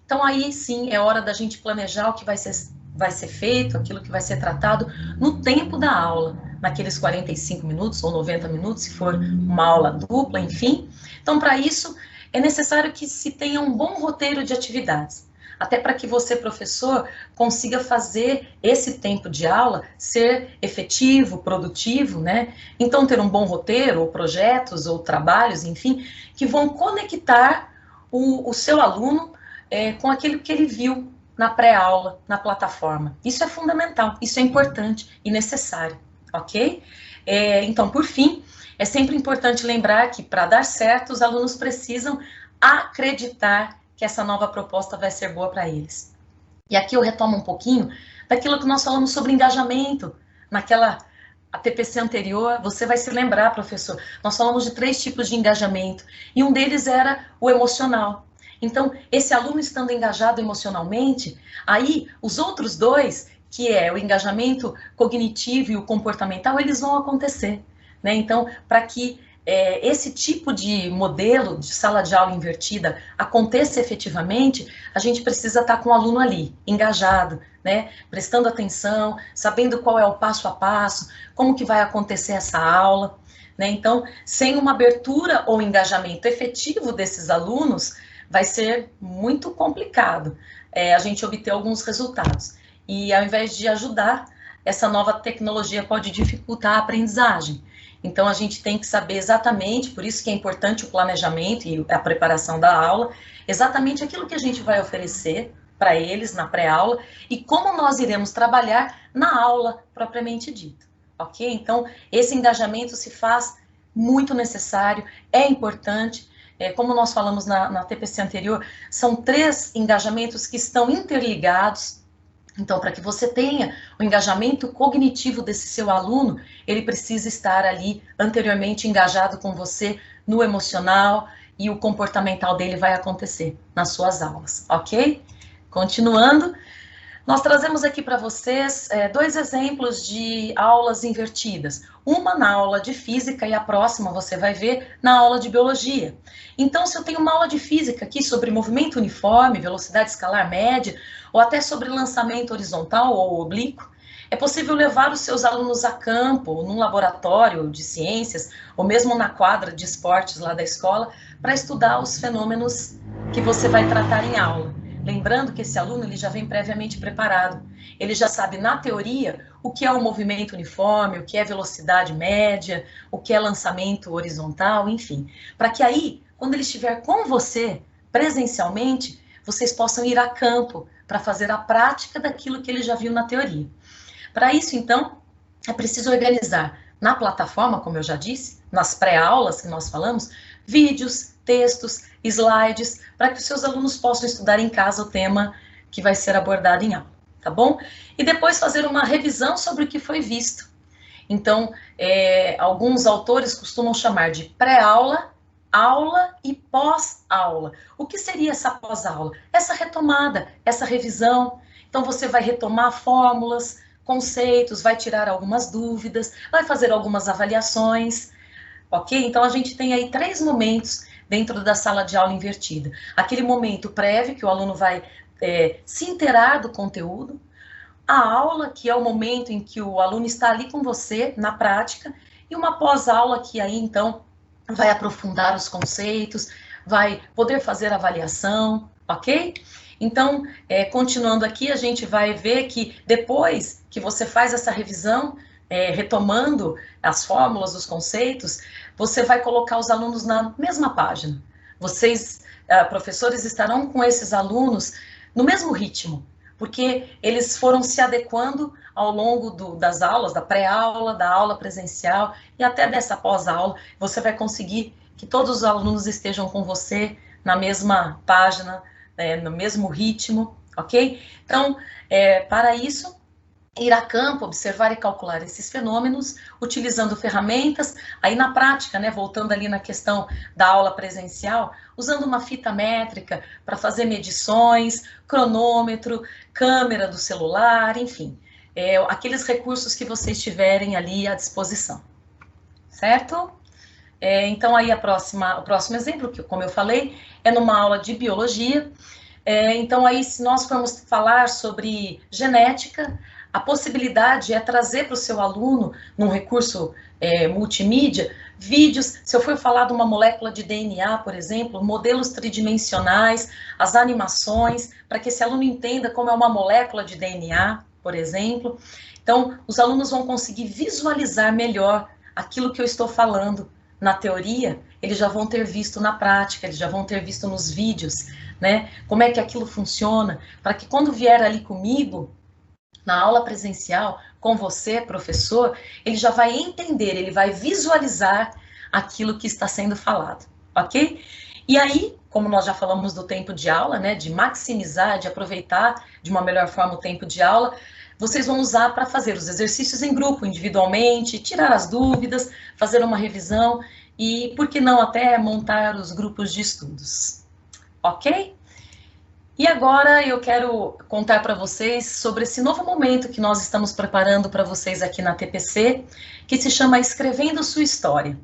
então aí sim é hora da gente planejar o que vai ser feito, aquilo que vai ser tratado no tempo da aula, naqueles 45 minutos ou 90 minutos, se for uma aula dupla, enfim. Então, para isso, é necessário que se tenha um bom roteiro de atividades, até para que você, professor, consiga fazer esse tempo de aula ser efetivo, produtivo, né? Então, ter um bom roteiro, ou projetos, ou trabalhos, enfim, que vão conectar o seu aluno com aquilo que ele viu na pré-aula, na plataforma. Isso é fundamental, isso é importante e necessário, ok? Então, por fim, é sempre importante lembrar que, para dar certo, os alunos precisam acreditar que essa nova proposta vai ser boa para eles. E aqui eu retomo um pouquinho daquilo que nós falamos sobre engajamento, naquela ATPC anterior. Você vai se lembrar, professor, nós falamos de 3 tipos de engajamento, e um deles era o emocional. Então, esse aluno estando engajado emocionalmente, aí os outros 2, que é o engajamento cognitivo e o comportamental, eles vão acontecer, né? Então, para que esse tipo de modelo de sala de aula invertida aconteça efetivamente, a gente precisa estar com o aluno ali, engajado, né? Prestando atenção, sabendo qual é o passo a passo, como que vai acontecer essa aula, né? Então, sem uma abertura ou engajamento efetivo desses alunos, vai ser muito complicado a gente obter alguns resultados. E ao invés de ajudar, essa nova tecnologia pode dificultar a aprendizagem. Então, a gente tem que saber exatamente, por isso que é importante o planejamento e a preparação da aula, exatamente aquilo que a gente vai oferecer para eles na pré-aula e como nós iremos trabalhar na aula propriamente dita, ok? Então, esse engajamento se faz muito necessário, é importante. Como nós falamos na TPC anterior, são 3 engajamentos que estão interligados. Então, para que você tenha o engajamento cognitivo desse seu aluno, ele precisa estar ali anteriormente engajado com você no emocional, e o comportamental dele vai acontecer nas suas aulas, ok? Continuando, nós trazemos aqui para vocês 2 exemplos de aulas invertidas. Uma na aula de física e a próxima você vai ver na aula de biologia. Então, se eu tenho uma aula de física aqui sobre movimento uniforme, velocidade escalar média, ou até sobre lançamento horizontal ou oblíquo, é possível levar os seus alunos a campo, ou num laboratório de ciências, ou mesmo na quadra de esportes lá da escola, para estudar os fenômenos que você vai tratar em aula. Lembrando que esse aluno ele já vem previamente preparado. Ele já sabe, na teoria, o que é o movimento uniforme, o que é velocidade média, o que é lançamento horizontal, enfim. Para que aí, quando ele estiver com você, presencialmente, vocês possam ir a campo para fazer a prática daquilo que ele já viu na teoria. Para isso, então, é preciso organizar na plataforma, como eu já disse, nas pré-aulas que nós falamos, vídeos, textos, slides, para que os seus alunos possam estudar em casa o tema que vai ser abordado em aula, tá bom? E depois fazer uma revisão sobre o que foi visto. Então, alguns autores costumam chamar de pré-aula, aula e pós-aula. O que seria essa pós-aula? Essa retomada, essa revisão. Então, você vai retomar fórmulas, conceitos, vai tirar algumas dúvidas, vai fazer algumas avaliações, ok? Então, a gente tem aí 3 momentos dentro da sala de aula invertida. Aquele momento prévio, que o aluno vai se inteirar do conteúdo. A aula, que é o momento em que o aluno está ali com você, na prática. E uma pós-aula, que aí, então, vai aprofundar os conceitos, vai poder fazer avaliação, ok? Então, continuando aqui, a gente vai ver que depois que você faz essa revisão, retomando as fórmulas, os conceitos, você vai colocar os alunos na mesma página. Vocês, professores, estarão com esses alunos no mesmo ritmo, porque eles foram se adequando ao longo das aulas, da pré-aula, da aula presencial e até dessa pós-aula. Você vai conseguir que todos os alunos estejam com você na mesma página, no mesmo ritmo, ok? Então, para isso, ir a campo, observar e calcular esses fenômenos, utilizando ferramentas, aí na prática, voltando ali na questão da aula presencial, usando uma fita métrica para fazer medições, cronômetro, câmera do celular, enfim, aqueles recursos que vocês tiverem ali à disposição, certo? Então, aí o próximo exemplo, que como eu falei, é numa aula de biologia. Então, aí, se nós formos falar sobre genética, a possibilidade é trazer para o seu aluno, num recurso multimídia, vídeos. Se eu for falar de uma molécula de DNA, por exemplo, modelos tridimensionais, as animações, para que esse aluno entenda como é uma molécula de DNA, por exemplo. Então, os alunos vão conseguir visualizar melhor aquilo que eu estou falando na teoria, eles já vão ter visto na prática, eles já vão ter visto nos vídeos, como é que aquilo funciona, para que quando vier ali comigo, na aula presencial, com você, professor, ele já vai entender, ele vai visualizar aquilo que está sendo falado, ok? E aí, como nós já falamos do tempo de aula, de maximizar, de aproveitar de uma melhor forma o tempo de aula, vocês vão usar para fazer os exercícios em grupo, individualmente, tirar as dúvidas, fazer uma revisão e, por que não, até montar os grupos de estudos, ok? E agora eu quero contar para vocês sobre esse novo momento que nós estamos preparando para vocês aqui na TPC, que se chama Escrevendo Sua História.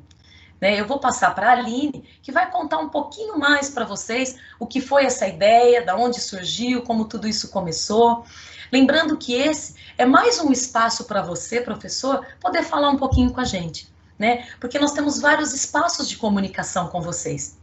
Eu vou passar para a Aline, que vai contar um pouquinho mais para vocês o que foi essa ideia, da onde surgiu, como tudo isso começou. Lembrando que esse é mais um espaço para você, professor, poder falar um pouquinho com a gente, Porque nós temos vários espaços de comunicação com vocês.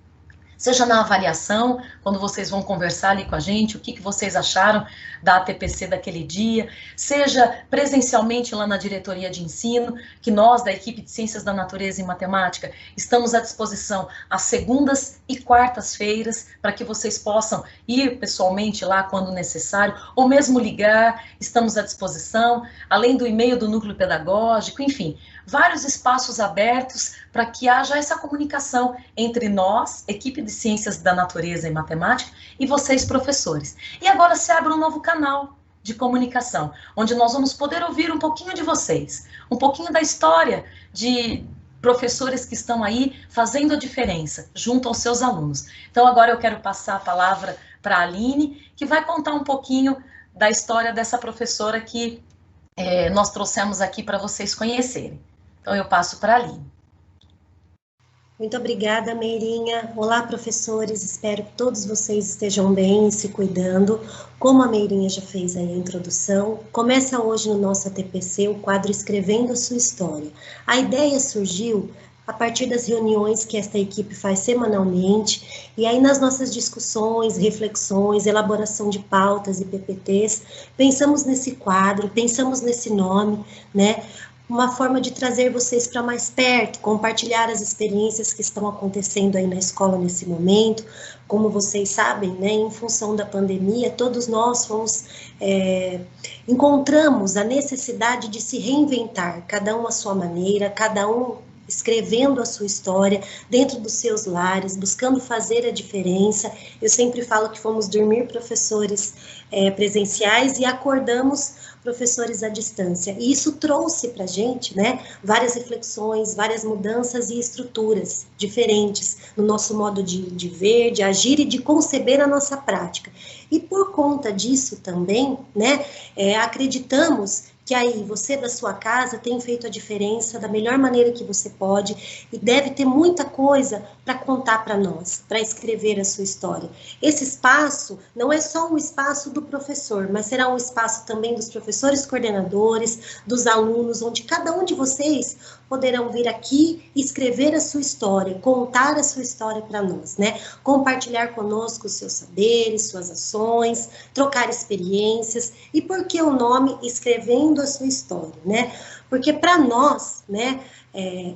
Seja na avaliação, quando vocês vão conversar ali com a gente, o que vocês acharam da ATPC daquele dia, seja presencialmente lá na diretoria de ensino, que nós, da equipe de Ciências da Natureza e Matemática, estamos à disposição às segundas e quartas-feiras, para que vocês possam ir pessoalmente lá quando necessário, ou mesmo ligar, estamos à disposição, além do e-mail do núcleo pedagógico, enfim, vários espaços abertos para que haja essa comunicação entre nós, equipe de Ciências da Natureza e Matemática, e vocês, professores. E agora se abre um novo canal de comunicação, onde nós vamos poder ouvir um pouquinho de vocês, um pouquinho da história de professores que estão aí fazendo a diferença junto aos seus alunos. Então agora eu quero passar a palavra para a Aline, que vai contar um pouquinho da história dessa professora que nós trouxemos aqui para vocês conhecerem. Então eu passo para a Aline. Muito obrigada, Meirinha. Olá, professores. Espero que todos vocês estejam bem e se cuidando. Como a Meirinha já fez aí a introdução, começa hoje no nosso ATPC o quadro Escrevendo Sua História. A ideia surgiu a partir das reuniões que esta equipe faz semanalmente, e aí nas nossas discussões, reflexões, elaboração de pautas e PPTs, pensamos nesse quadro, pensamos nesse nome, uma forma de trazer vocês para mais perto, compartilhar as experiências que estão acontecendo aí na escola nesse momento. Como vocês sabem, em função da pandemia, todos nós encontramos a necessidade de se reinventar, cada um à sua maneira, cada um escrevendo a sua história dentro dos seus lares, buscando fazer a diferença. Eu sempre falo que fomos dormir professores presenciais e acordamos professores à distância. E isso trouxe para a gente, né, várias reflexões, várias mudanças e estruturas diferentes no nosso modo de ver, de agir e de conceber a nossa prática. E por conta disso também, né, acreditamos que aí você da sua casa tem feito a diferença da melhor maneira que você pode e deve ter muita coisa para contar para nós, para escrever a sua história. Esse espaço não é só um espaço do professor, mas será um espaço também dos professores coordenadores, dos alunos, onde cada um de vocês poderão vir aqui e escrever a sua história, contar a sua história para nós, né? Compartilhar conosco os seus saberes, suas ações, trocar experiências. E por que o nome Escrevendo a Sua História, né? Porque para nós, né,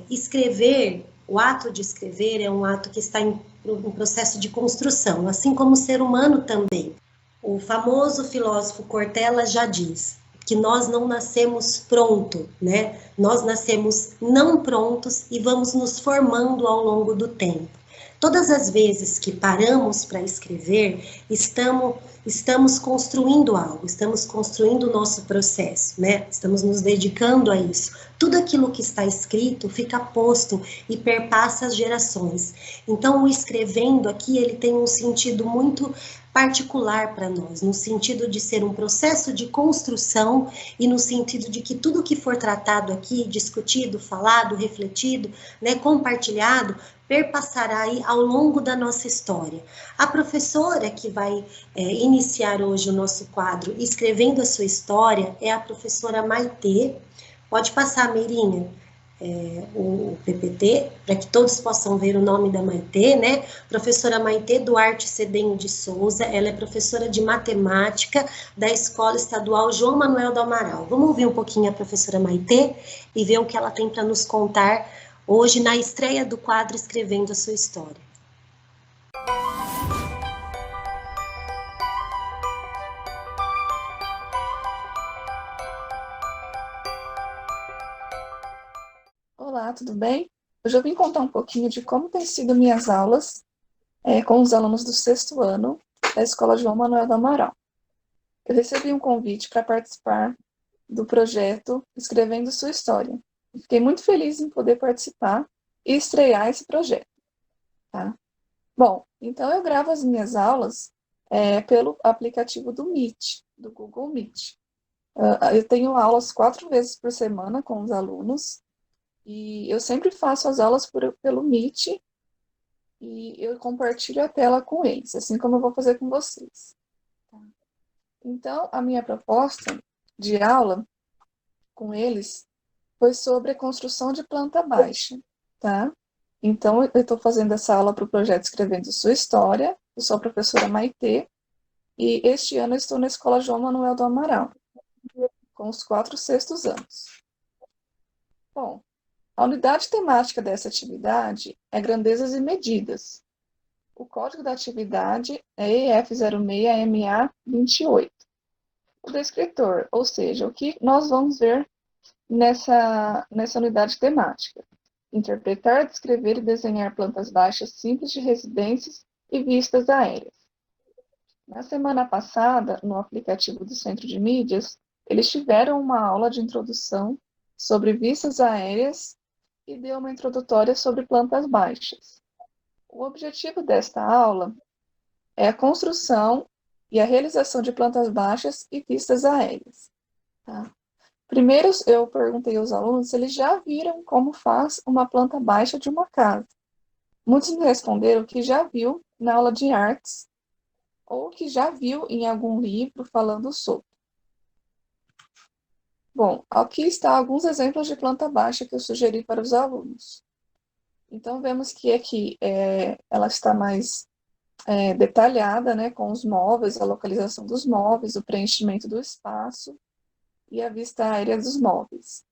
escrever, o ato de escrever é um ato que está em um processo de construção, assim como o ser humano também. O famoso filósofo Cortella já diz que nós não nascemos pronto, né? Nós nascemos não prontos e vamos nos formando ao longo do tempo. Todas as vezes que paramos para escrever, estamos construindo algo, estamos construindo o nosso processo, né? Estamos nos dedicando a isso. Tudo aquilo que está escrito fica posto e perpassa as gerações. Então, o escrevendo aqui, ele tem um sentido muito particular para nós, no sentido de ser um processo de construção e no sentido de que tudo que for tratado aqui, discutido, falado, refletido, né, compartilhado, perpassará aí ao longo da nossa história. A professora que vai iniciar hoje o nosso quadro Escrevendo a Sua História é a professora Maitê. Pode passar, Meirinha, o PPT, para que todos possam ver o nome da Maitê, né? Professora Maitê Duarte Cedenho de Souza, ela é professora de matemática da Escola Estadual João Manuel do Amaral. Vamos ouvir um pouquinho a professora Maitê e ver o que ela tem para nos contar hoje na estreia do quadro Escrevendo a Sua História. Olá, tudo bem? Hoje eu vim contar um pouquinho de como têm sido minhas aulas com os alunos do 6º ano da Escola João Manuel do Amaral. Eu recebi um convite para participar do projeto Escrevendo Sua História. Fiquei muito feliz em poder participar e estrear esse projeto. Tá? Bom, então eu gravo as minhas aulas pelo aplicativo do Meet, do Google Meet. Eu tenho aulas 4 vezes por semana com os alunos e eu sempre faço as aulas pelo Meet e eu compartilho a tela com eles, assim como eu vou fazer com vocês. Tá? Então, a minha proposta de aula com eles foi sobre a construção de planta baixa, tá? Então, eu estou fazendo essa aula para o projeto Escrevendo Sua História, eu sou a professora Maitê, e este ano eu estou na Escola João Manuel do Amaral, com os 4 sextos anos. Bom, a unidade temática dessa atividade é grandezas e medidas. O código da atividade é EF06MA28. O descritor, ou seja, o que nós vamos ver nessa unidade temática. Interpretar, descrever e desenhar plantas baixas simples de residências e vistas aéreas. Na semana passada, no aplicativo do Centro de Mídias, eles tiveram uma aula de introdução sobre vistas aéreas e deu uma introdutória sobre plantas baixas. O objetivo desta aula é a construção e a realização de plantas baixas e vistas aéreas. Tá? Primeiro, eu perguntei aos alunos se eles já viram como faz uma planta baixa de uma casa. Muitos me responderam que já viu na aula de artes ou que já viu em algum livro falando sobre. Bom, aqui estão alguns exemplos de planta baixa que eu sugeri para os alunos. Então, vemos que aqui ela está mais detalhada, né, com os móveis, a localização dos móveis, o preenchimento do espaço e a vista aérea dos móveis.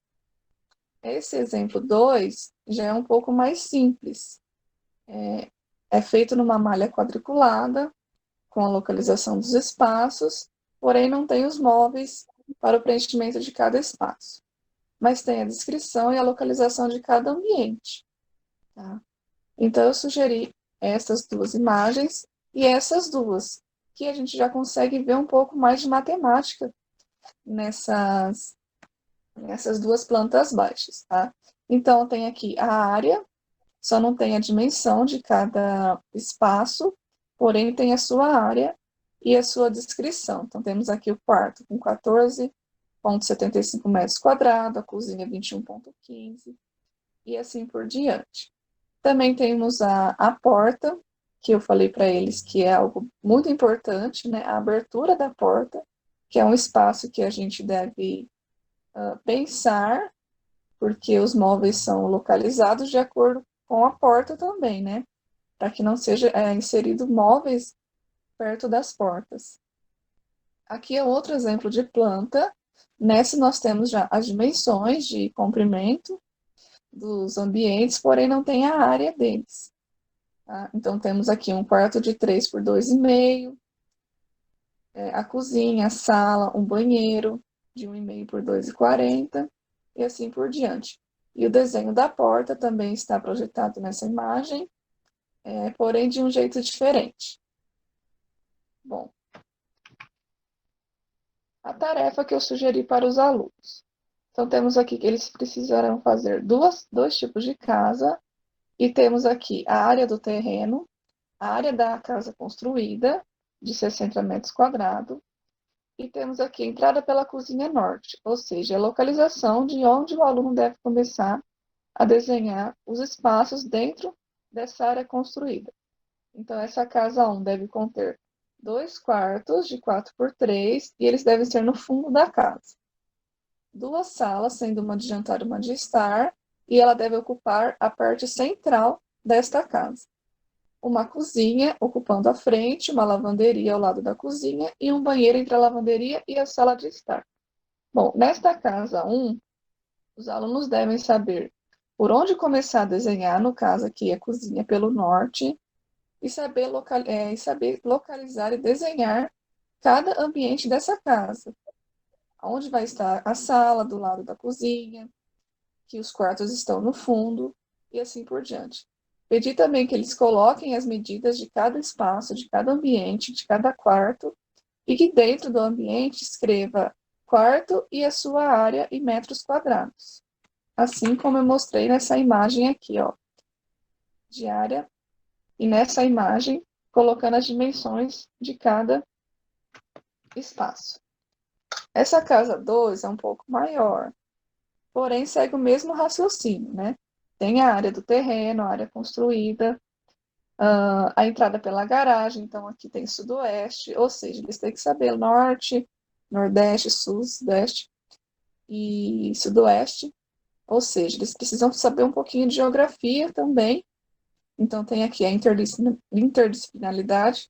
Esse exemplo 2 já é um pouco mais simples. É feito numa malha quadriculada, com a localização dos espaços, porém não tem os móveis para o preenchimento de cada espaço. mas tem a descrição e a localização de cada ambiente. Tá? Então, eu sugeri essas duas imagens e essas duas, que a gente já consegue ver um pouco mais de matemática nessas duas plantas baixas. Tá? Então, tem aqui a área, só não tem a dimensão de cada espaço, porém tem a sua área e a sua descrição. Então, temos aqui o quarto com 14,75 metros quadrados, a cozinha 21,15 e assim por diante. Também temos a porta, que eu falei para eles que é algo muito importante, né? A abertura da porta, que é um espaço que a gente deve pensar, porque os móveis são localizados de acordo com a porta também, né? Para que não seja inserido móveis perto das portas. Aqui é outro exemplo de planta. Nessa nós temos já as dimensões de comprimento dos ambientes, porém não tem a área deles. Tá? Então temos aqui um quarto de 3 por 2,5, a cozinha, a sala, um banheiro de 1,5 por 2,40 e assim por diante. E o desenho da porta também está projetado nessa imagem, porém de um jeito diferente. Bom, a tarefa que eu sugeri para os alunos. Então, temos aqui que eles precisarão fazer dois tipos de casa, e temos aqui a área do terreno, a área da casa construída, de 60 metros quadrados, e temos aqui a entrada pela cozinha norte, ou seja, a localização de onde o aluno deve começar a desenhar os espaços dentro dessa área construída. Então, essa casa 1 deve conter 2 quartos de 4 por 3 e eles devem ser no fundo da casa. 2 salas, sendo uma de jantar e uma de estar, e ela deve ocupar a parte central desta casa. Uma cozinha ocupando a frente, uma lavanderia ao lado da cozinha e um banheiro entre a lavanderia e a sala de estar. Bom, nesta casa 1, os alunos devem saber por onde começar a desenhar, no caso aqui a cozinha pelo norte, e saber localizar e desenhar cada ambiente dessa casa. Onde vai estar a sala do lado da cozinha, que os quartos estão no fundo, e assim por diante. Pedi também que eles coloquem as medidas de cada espaço, de cada ambiente, de cada quarto, e que dentro do ambiente escreva quarto e a sua área em metros quadrados. Assim como eu mostrei nessa imagem aqui, ó, de área, e nessa imagem, colocando as dimensões de cada espaço. Essa casa 2 é um pouco maior, porém segue o mesmo raciocínio, né? Tem a área do terreno, a área construída, a entrada pela garagem, então aqui tem sudoeste, ou seja, eles têm que saber norte, nordeste, sudeste e sudoeste, ou seja, eles precisam saber um pouquinho de geografia também, então tem aqui a interdisciplinaridade,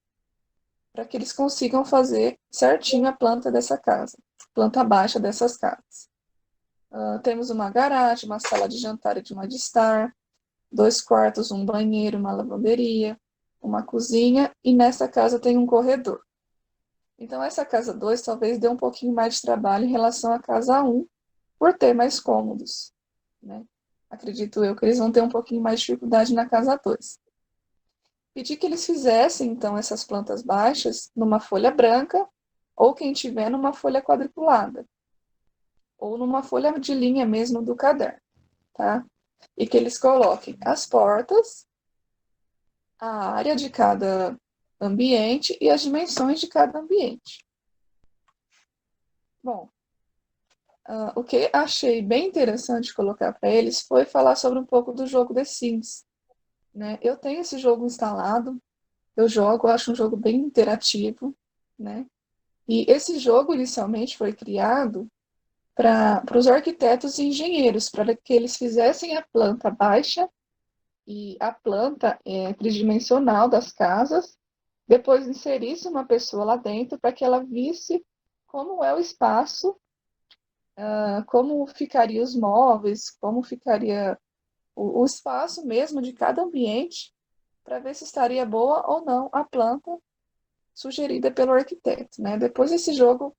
para que eles consigam fazer certinho a planta dessa casa, planta baixa dessas casas. Temos uma garagem, uma sala de jantar e de uma de estar, 2 quartos, um banheiro, uma lavanderia, uma cozinha, e nessa casa tem um corredor. Então, essa casa 2 talvez dê um pouquinho mais de trabalho em relação à casa 1, por ter mais cômodos, né? Acredito eu que eles vão ter um pouquinho mais de dificuldade na casa 2. Pedi que eles fizessem, então, essas plantas baixas numa folha branca, ou quem tiver numa folha quadriculada, ou numa folha de linha mesmo do caderno, tá? E que eles coloquem as portas, a área de cada ambiente e as dimensões de cada ambiente. Bom, o que achei bem interessante colocar para eles foi falar sobre um pouco do jogo The Sims, né? Eu tenho esse jogo instalado, eu jogo, eu acho um jogo bem interativo, né? E esse jogo inicialmente foi criado para os arquitetos e engenheiros, para que eles fizessem a planta baixa e a planta tridimensional das casas, depois inserisse uma pessoa lá dentro para que ela visse como é o espaço, como ficariam os móveis, como ficaria o espaço mesmo de cada ambiente, para ver se estaria boa ou não a planta sugerida pelo arquiteto, né? Depois esse jogo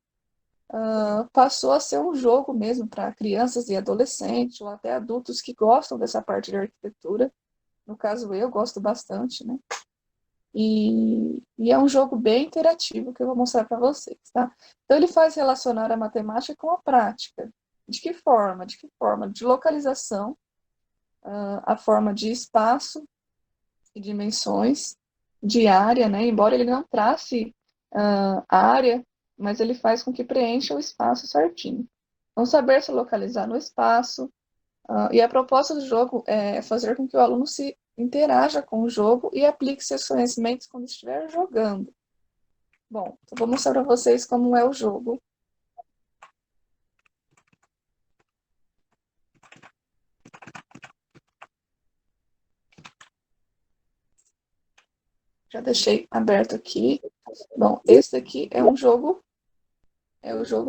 passou a ser um jogo mesmo para crianças e adolescentes, ou até adultos que gostam dessa parte de arquitetura. No caso, eu gosto bastante, né? E é um jogo bem interativo que eu vou mostrar para vocês, tá? Então, ele faz relacionar a matemática com a prática. De que forma? De que forma? De localização, a forma de espaço e dimensões, de área, né? Embora ele não trace área, mas ele faz com que preencha o espaço certinho. Então, saber se localizar no espaço. E a proposta do jogo é fazer com que o aluno se interaja com o jogo e aplique seus conhecimentos quando estiver jogando. Bom, então vou mostrar para vocês como é o jogo. Já deixei aberto aqui. Bom, esse aqui é o jogo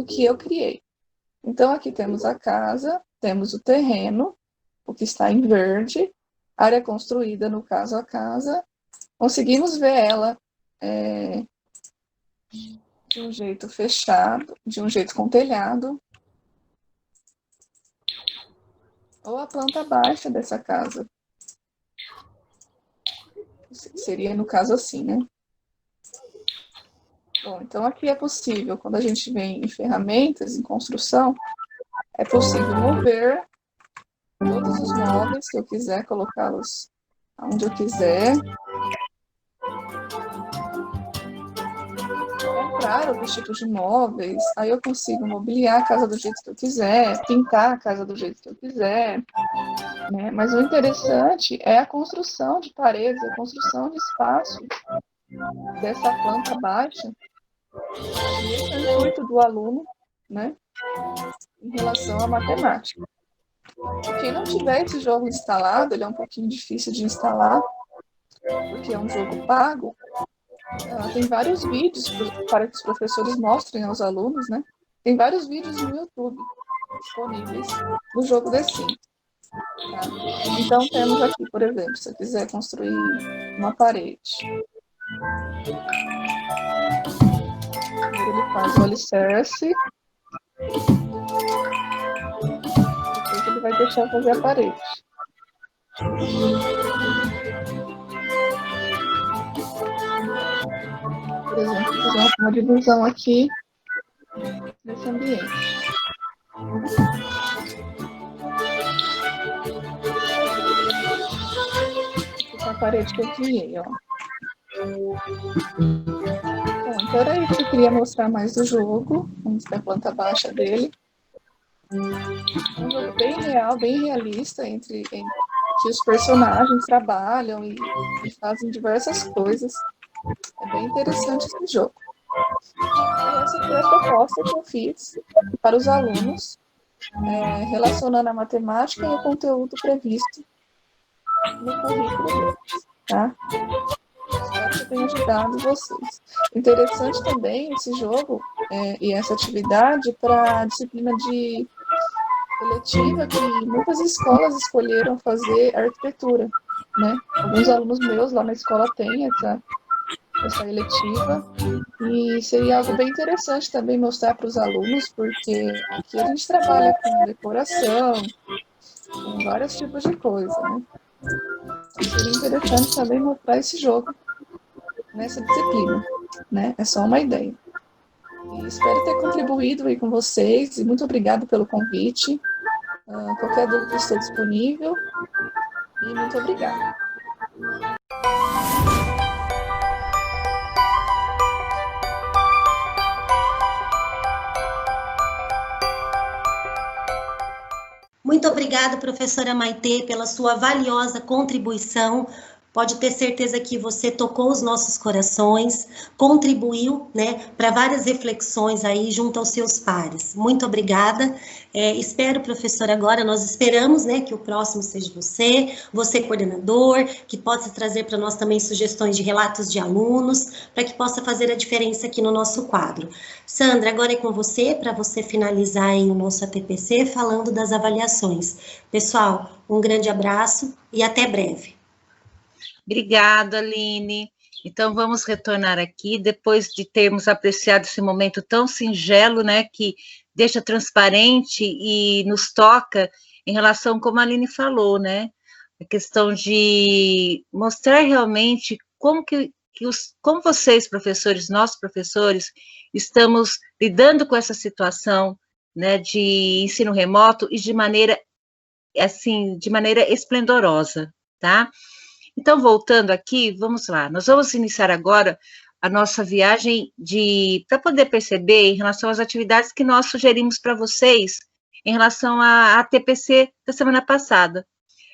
que eu criei. Então, aqui temos a casa, temos o terreno, o que está em verde, área construída, no caso, a casa. Conseguimos ver ela de um jeito fechado, de um jeito com telhado. Ou a planta baixa dessa casa. Seria, no caso, assim, né? Bom, então aqui é possível, quando a gente vem em ferramentas, em construção, é possível mover todos os móveis que eu quiser, colocá-los onde eu quiser. Comprar outros tipos de móveis, aí eu consigo mobiliar a casa do jeito que eu quiser, pintar a casa do jeito que eu quiser, né? Mas o interessante é a construção de paredes, a construção de espaço dessa planta baixa, e esse é o intuito do aluno, né, em relação à matemática. Quem não tiver esse jogo instalado, ele é um pouquinho difícil de instalar, porque é um jogo pago. Tem vários vídeos para que os professores mostrem aos alunos, né? Tem vários vídeos no YouTube disponíveis do jogo The Sims. Tá? Então, temos aqui, por exemplo, se eu quiser construir uma parede. Primeiro ele faz o alicerce. Depois ele vai deixar fazer a parede. Por exemplo, fazer uma divisão aqui nesse ambiente. Essa é a parede que eu criei, ó. Bom, então era isso que eu queria mostrar mais do jogo. Vamos ver a planta baixa dele. É um jogo bem real, bem realista, em que os personagens trabalham e fazem diversas coisas. É bem interessante esse jogo. E essa foi a proposta que eu fiz para os alunos, relacionando a matemática e o conteúdo previsto no currículo deles, tá? Espero que eu tenha ajudado vocês. Interessante também esse jogo e essa atividade para a disciplina de eletiva que muitas escolas escolheram fazer arquitetura, né? Alguns alunos meus lá na escola têm essa eletiva, e seria algo bem interessante também mostrar para os alunos, porque aqui a gente trabalha com decoração, com vários tipos de coisa, né? Então, seria interessante também mostrar esse jogo nessa disciplina, né? É só uma ideia. E espero ter contribuído aí com vocês, e muito obrigada pelo convite. Qualquer dúvida estou disponível, e muito obrigada. Muito obrigada, professora Maitê, pela sua valiosa contribuição. Pode ter certeza que você tocou os nossos corações, contribuiu, né, para várias reflexões aí junto aos seus pares. Muito obrigada. Espero, professora, agora nós esperamos, né, que o próximo seja você coordenador, que possa trazer para nós também sugestões de relatos de alunos, para que possa fazer a diferença aqui no nosso quadro. Sandra, agora é com você, para você finalizar aí o nosso ATPC falando das avaliações. Pessoal, um grande abraço e até breve. Obrigada, Aline. Então, vamos retornar aqui, depois de termos apreciado esse momento tão singelo, né, que deixa transparente e nos toca em relação, como a Aline falou, né, a questão de mostrar realmente como como vocês, professores, nós, professores, estamos lidando com essa situação, né, de ensino remoto e de maneira, assim, de maneira esplendorosa, tá? Então, voltando aqui, vamos lá. Nós vamos iniciar agora a nossa viagem para poder perceber em relação às atividades que nós sugerimos para vocês em relação à TPC da semana passada.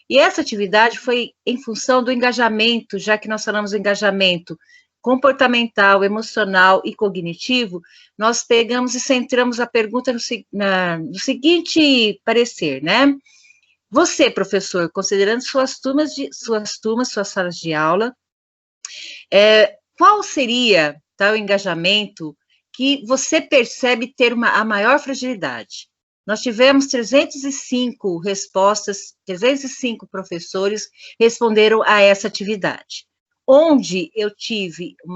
E essa atividade foi em função do engajamento, já que nós falamos do engajamento comportamental, emocional e cognitivo, nós pegamos e centramos a pergunta no seguinte parecer, né? Você, professor, considerando suas salas de aula, qual seria o engajamento que você percebe ter a maior fragilidade? Nós tivemos 305 respostas, 305 professores responderam a essa atividade. Onde eu tive a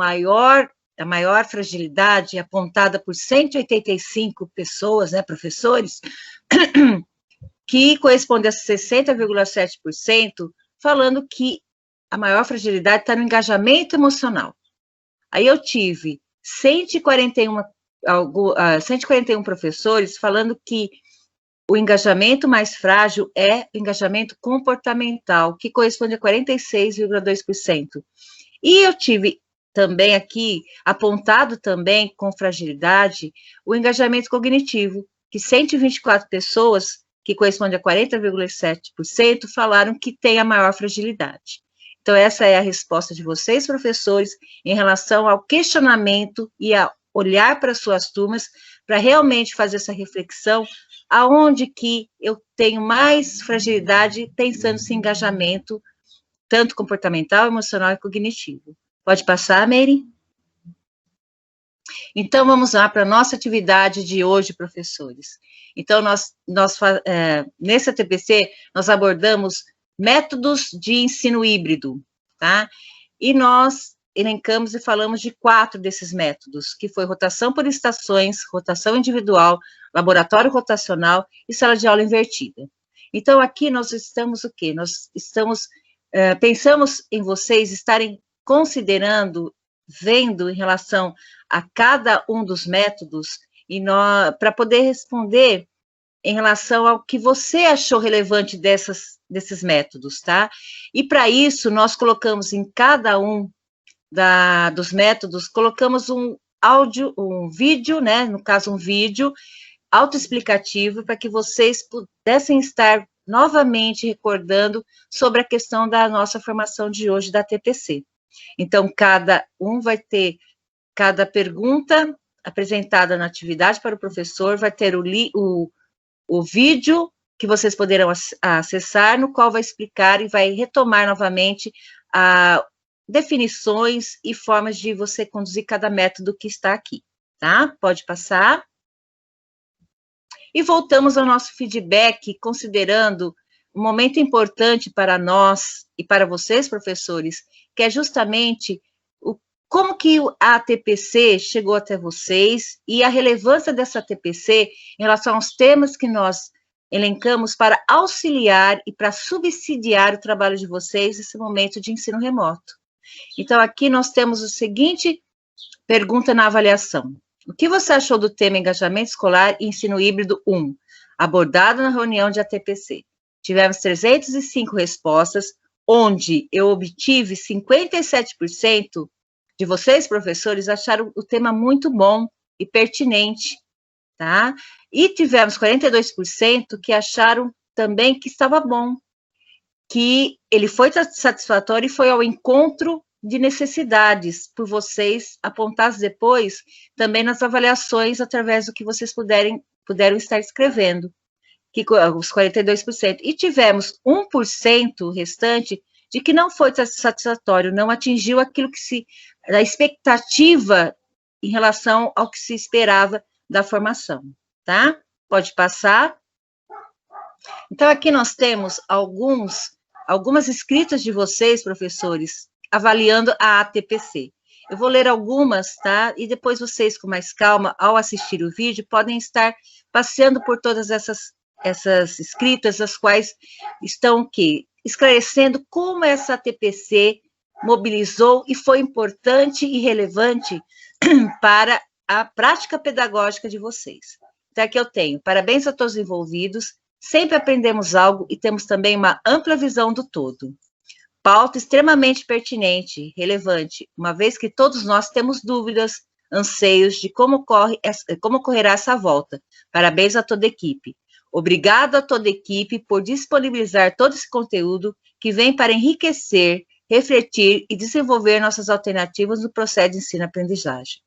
maior fragilidade apontada por 185 pessoas, né, professores, que corresponde a 60,7%, falando que a maior fragilidade está no engajamento emocional. Aí eu tive 141 professores falando que o engajamento mais frágil é o engajamento comportamental, que corresponde a 46,2%. E eu tive também aqui, apontado também com fragilidade, o engajamento cognitivo, que 124 pessoas, que corresponde a 40,7%, falaram que tem a maior fragilidade. Então, essa é a resposta de vocês, professores, em relação ao questionamento e a olhar para suas turmas, para realmente fazer essa reflexão, aonde que eu tenho mais fragilidade, pensando nesse engajamento, tanto comportamental, emocional e cognitivo. Pode passar, Mary? Então, vamos lá para a nossa atividade de hoje, professores. Então, nessa TPC, nós abordamos métodos de ensino híbrido, tá? E nós elencamos e falamos de 4 desses métodos, que foi rotação por estações, rotação individual, laboratório rotacional e sala de aula invertida. Então, aqui nós estamos o quê? Nós pensamos em vocês estarem considerando, vendo em relação a cada um dos métodos, e para poder responder em relação ao que você achou relevante desses métodos, tá? E para isso, nós colocamos em cada um dos métodos, colocamos um vídeo, né? No caso, um vídeo autoexplicativo, para que vocês pudessem estar novamente recordando sobre a questão da nossa formação de hoje da TPC. Então, cada pergunta apresentada na atividade para o professor vai ter o vídeo que vocês poderão acessar, no qual vai explicar e vai retomar novamente definições e formas de você conduzir cada método que está aqui, tá? Pode passar. E voltamos ao nosso feedback, considerando um momento importante para nós e para vocês, professores, que é justamente como que a TPC chegou até vocês e a relevância dessa TPC em relação aos temas que nós elencamos para auxiliar e para subsidiar o trabalho de vocês nesse momento de ensino remoto. Então, aqui nós temos a seguinte pergunta na avaliação. O que você achou do tema engajamento escolar e ensino híbrido 1, abordado na reunião de ATPC? Tivemos 305 respostas, onde eu obtive 57% de vocês, professores, acharam o tema muito bom e pertinente, tá? E tivemos 42% que acharam também que estava bom, que ele foi satisfatório e foi ao encontro de necessidades, por vocês apontadas depois, também nas avaliações, através do que vocês puderam estar escrevendo, os 42%. E tivemos 1% restante de que não foi satisfatório, não atingiu aquilo a expectativa em relação ao que se esperava da formação, tá? Pode passar. Então, aqui nós temos algumas escritas de vocês, professores, avaliando a ATPC. Eu vou ler algumas, tá? E depois vocês, com mais calma, ao assistir o vídeo, podem estar passeando por todas essas escritas, as quais estão o quê? Esclarecendo como essa ATPC mobilizou e foi importante e relevante para a prática pedagógica de vocês. Então, aqui eu tenho, parabéns a todos os envolvidos, sempre aprendemos algo e temos também uma ampla visão do todo. Pauta extremamente pertinente, relevante, uma vez que todos nós temos dúvidas, anseios de como ocorrerá essa volta. Parabéns a toda a equipe. Obrigado a toda a equipe por disponibilizar todo esse conteúdo que vem para enriquecer, refletir e desenvolver nossas alternativas no processo de ensino-aprendizagem.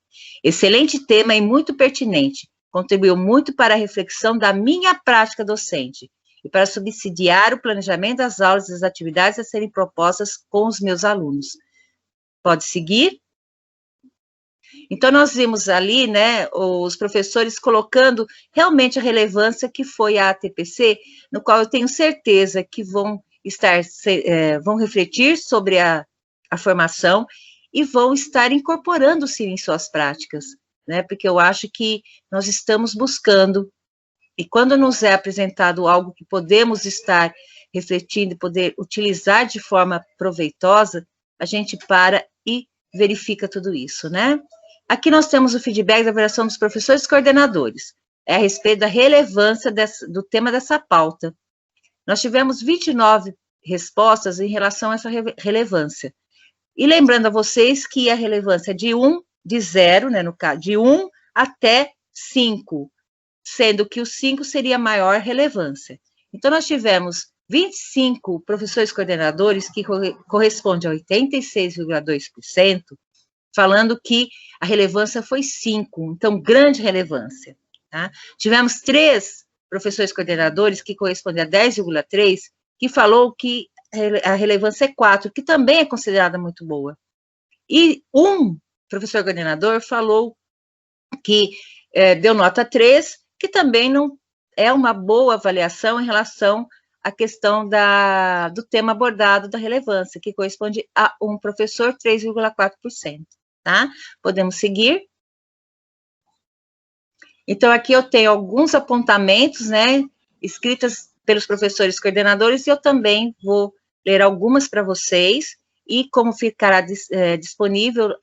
Excelente tema e muito pertinente. Contribuiu muito para a reflexão da minha prática docente e para subsidiar o planejamento das aulas e das atividades a serem propostas com os meus alunos. Pode seguir? Então, nós vimos ali, né, os professores colocando realmente a relevância que foi a ATPC, no qual eu tenho certeza que vão refletir sobre a formação e vão estar incorporando-se em suas práticas, né, porque eu acho que nós estamos buscando, e quando nos é apresentado algo que podemos estar refletindo, poder utilizar de forma proveitosa, a gente para e verifica tudo isso, né? Aqui nós temos o feedback da avaliação dos professores e coordenadores, a respeito da relevância do tema dessa pauta. Nós tivemos 29 respostas em relação a essa relevância. E lembrando a vocês que a relevância de 0, né, no caso, de 1 até 5, sendo que o 5 seria a maior relevância. Então, nós tivemos 25 professores coordenadores, que corresponde a 86,2%, falando que a relevância foi 5, então, grande relevância. Tá? Tivemos 3 professores coordenadores, que correspondem a 10,3%, que falou que a relevância é 4, que também é considerada muito boa. E um professor coordenador falou que deu nota 3, que também não é uma boa avaliação em relação à questão do tema abordado da relevância, que corresponde a um professor, 3,4%, tá? Podemos seguir? Então, aqui eu tenho alguns apontamentos, né, escritas pelos professores coordenadores, e eu também vou ler algumas para vocês, e como ficará disponível,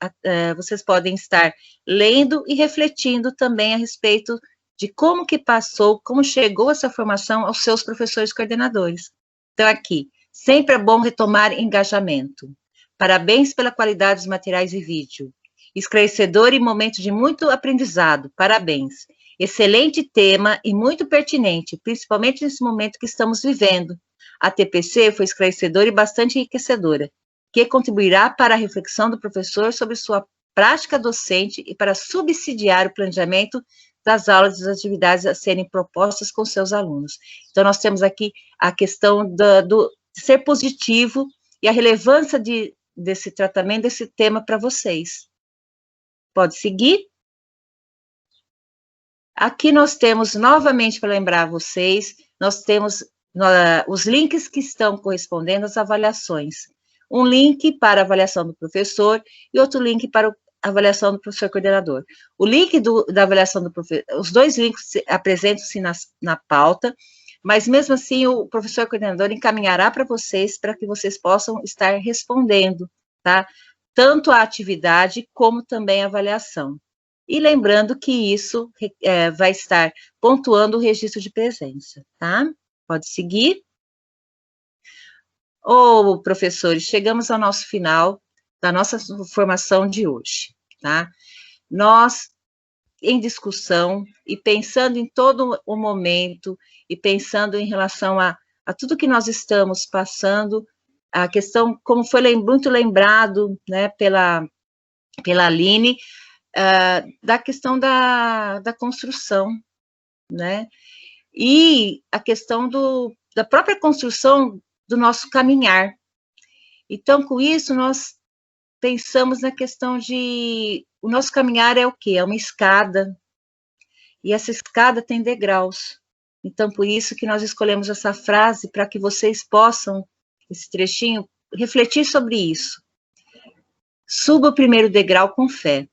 vocês podem estar lendo e refletindo também a respeito de como que passou, como chegou essa formação aos seus professores coordenadores. Então, aqui, sempre é bom retomar engajamento. Parabéns pela qualidade dos materiais e vídeo. Esclarecedor e momento de muito aprendizado. Parabéns. Excelente tema e muito pertinente, principalmente nesse momento que estamos vivendo. A TPC foi esclarecedora e bastante enriquecedora, que contribuirá para a reflexão do professor sobre sua prática docente e para subsidiar o planejamento das aulas e das atividades a serem propostas com seus alunos. Então, nós temos aqui a questão de ser positivo e a relevância desse tratamento, desse tema para vocês. Pode seguir? Aqui nós temos, novamente, para lembrar vocês, nós temos os links que estão correspondendo às avaliações. Um link para a avaliação do professor e outro link para a avaliação do professor coordenador. O link da avaliação do professor, os dois links apresentam-se na pauta, mas mesmo assim o professor coordenador encaminhará para vocês, para que vocês possam estar respondendo, tá? Tanto a atividade como também a avaliação. E lembrando que isso vai estar pontuando o registro de presença, tá? Pode seguir. Professores, chegamos ao nosso final da nossa formação de hoje, tá? Nós, em discussão, e pensando em todo o momento, e pensando em relação a tudo que nós estamos passando, a questão, como foi muito lembrado, né, pela Aline, da questão da construção, né? E a questão da própria construção do nosso caminhar. Então, com isso, nós pensamos na questão o nosso caminhar é o quê? É uma escada, e essa escada tem degraus. Então, por isso que nós escolhemos essa frase, para que vocês possam, esse trechinho, refletir sobre isso. Suba o primeiro degrau com fé.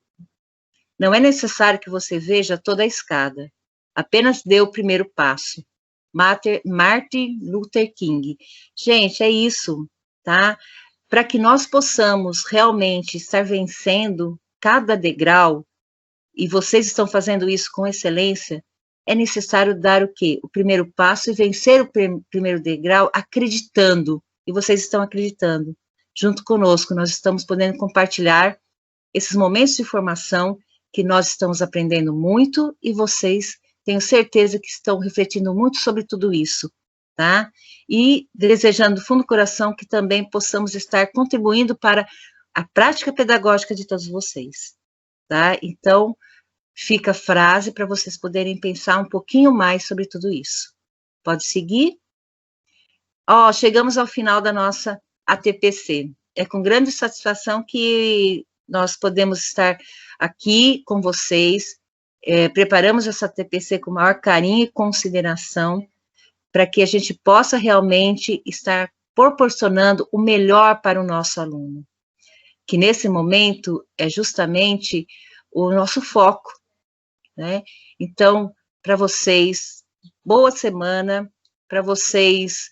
Não é necessário que você veja toda a escada. Apenas dê o primeiro passo. Martin Luther King. Gente, é isso, tá? Para que nós possamos realmente estar vencendo cada degrau, e vocês estão fazendo isso com excelência, é necessário dar o quê? O primeiro passo e vencer o primeiro degrau acreditando, e vocês estão acreditando. Junto conosco, nós estamos podendo compartilhar esses momentos de formação que nós estamos aprendendo muito, e vocês, tenho certeza que estão refletindo muito sobre tudo isso, tá? E desejando do fundo do coração que também possamos estar contribuindo para a prática pedagógica de todos vocês, tá? Então, fica a frase para vocês poderem pensar um pouquinho mais sobre tudo isso. Pode seguir? Ó, chegamos ao final da nossa ATPC. É com grande satisfação que nós podemos estar aqui com vocês. Preparamos essa ATPC com o maior carinho e consideração para que a gente possa realmente estar proporcionando o melhor para o nosso aluno, que nesse momento é justamente o nosso foco, né? Então, para vocês, boa semana, para vocês,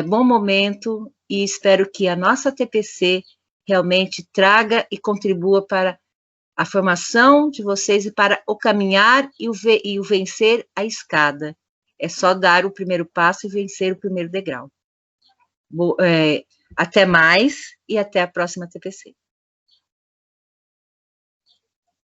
bom momento, e espero que a nossa TPC realmente traga e contribua para a formação de vocês e para o caminhar e o vencer a escada. É só dar o primeiro passo e vencer o primeiro degrau. Até mais e até a próxima TPC.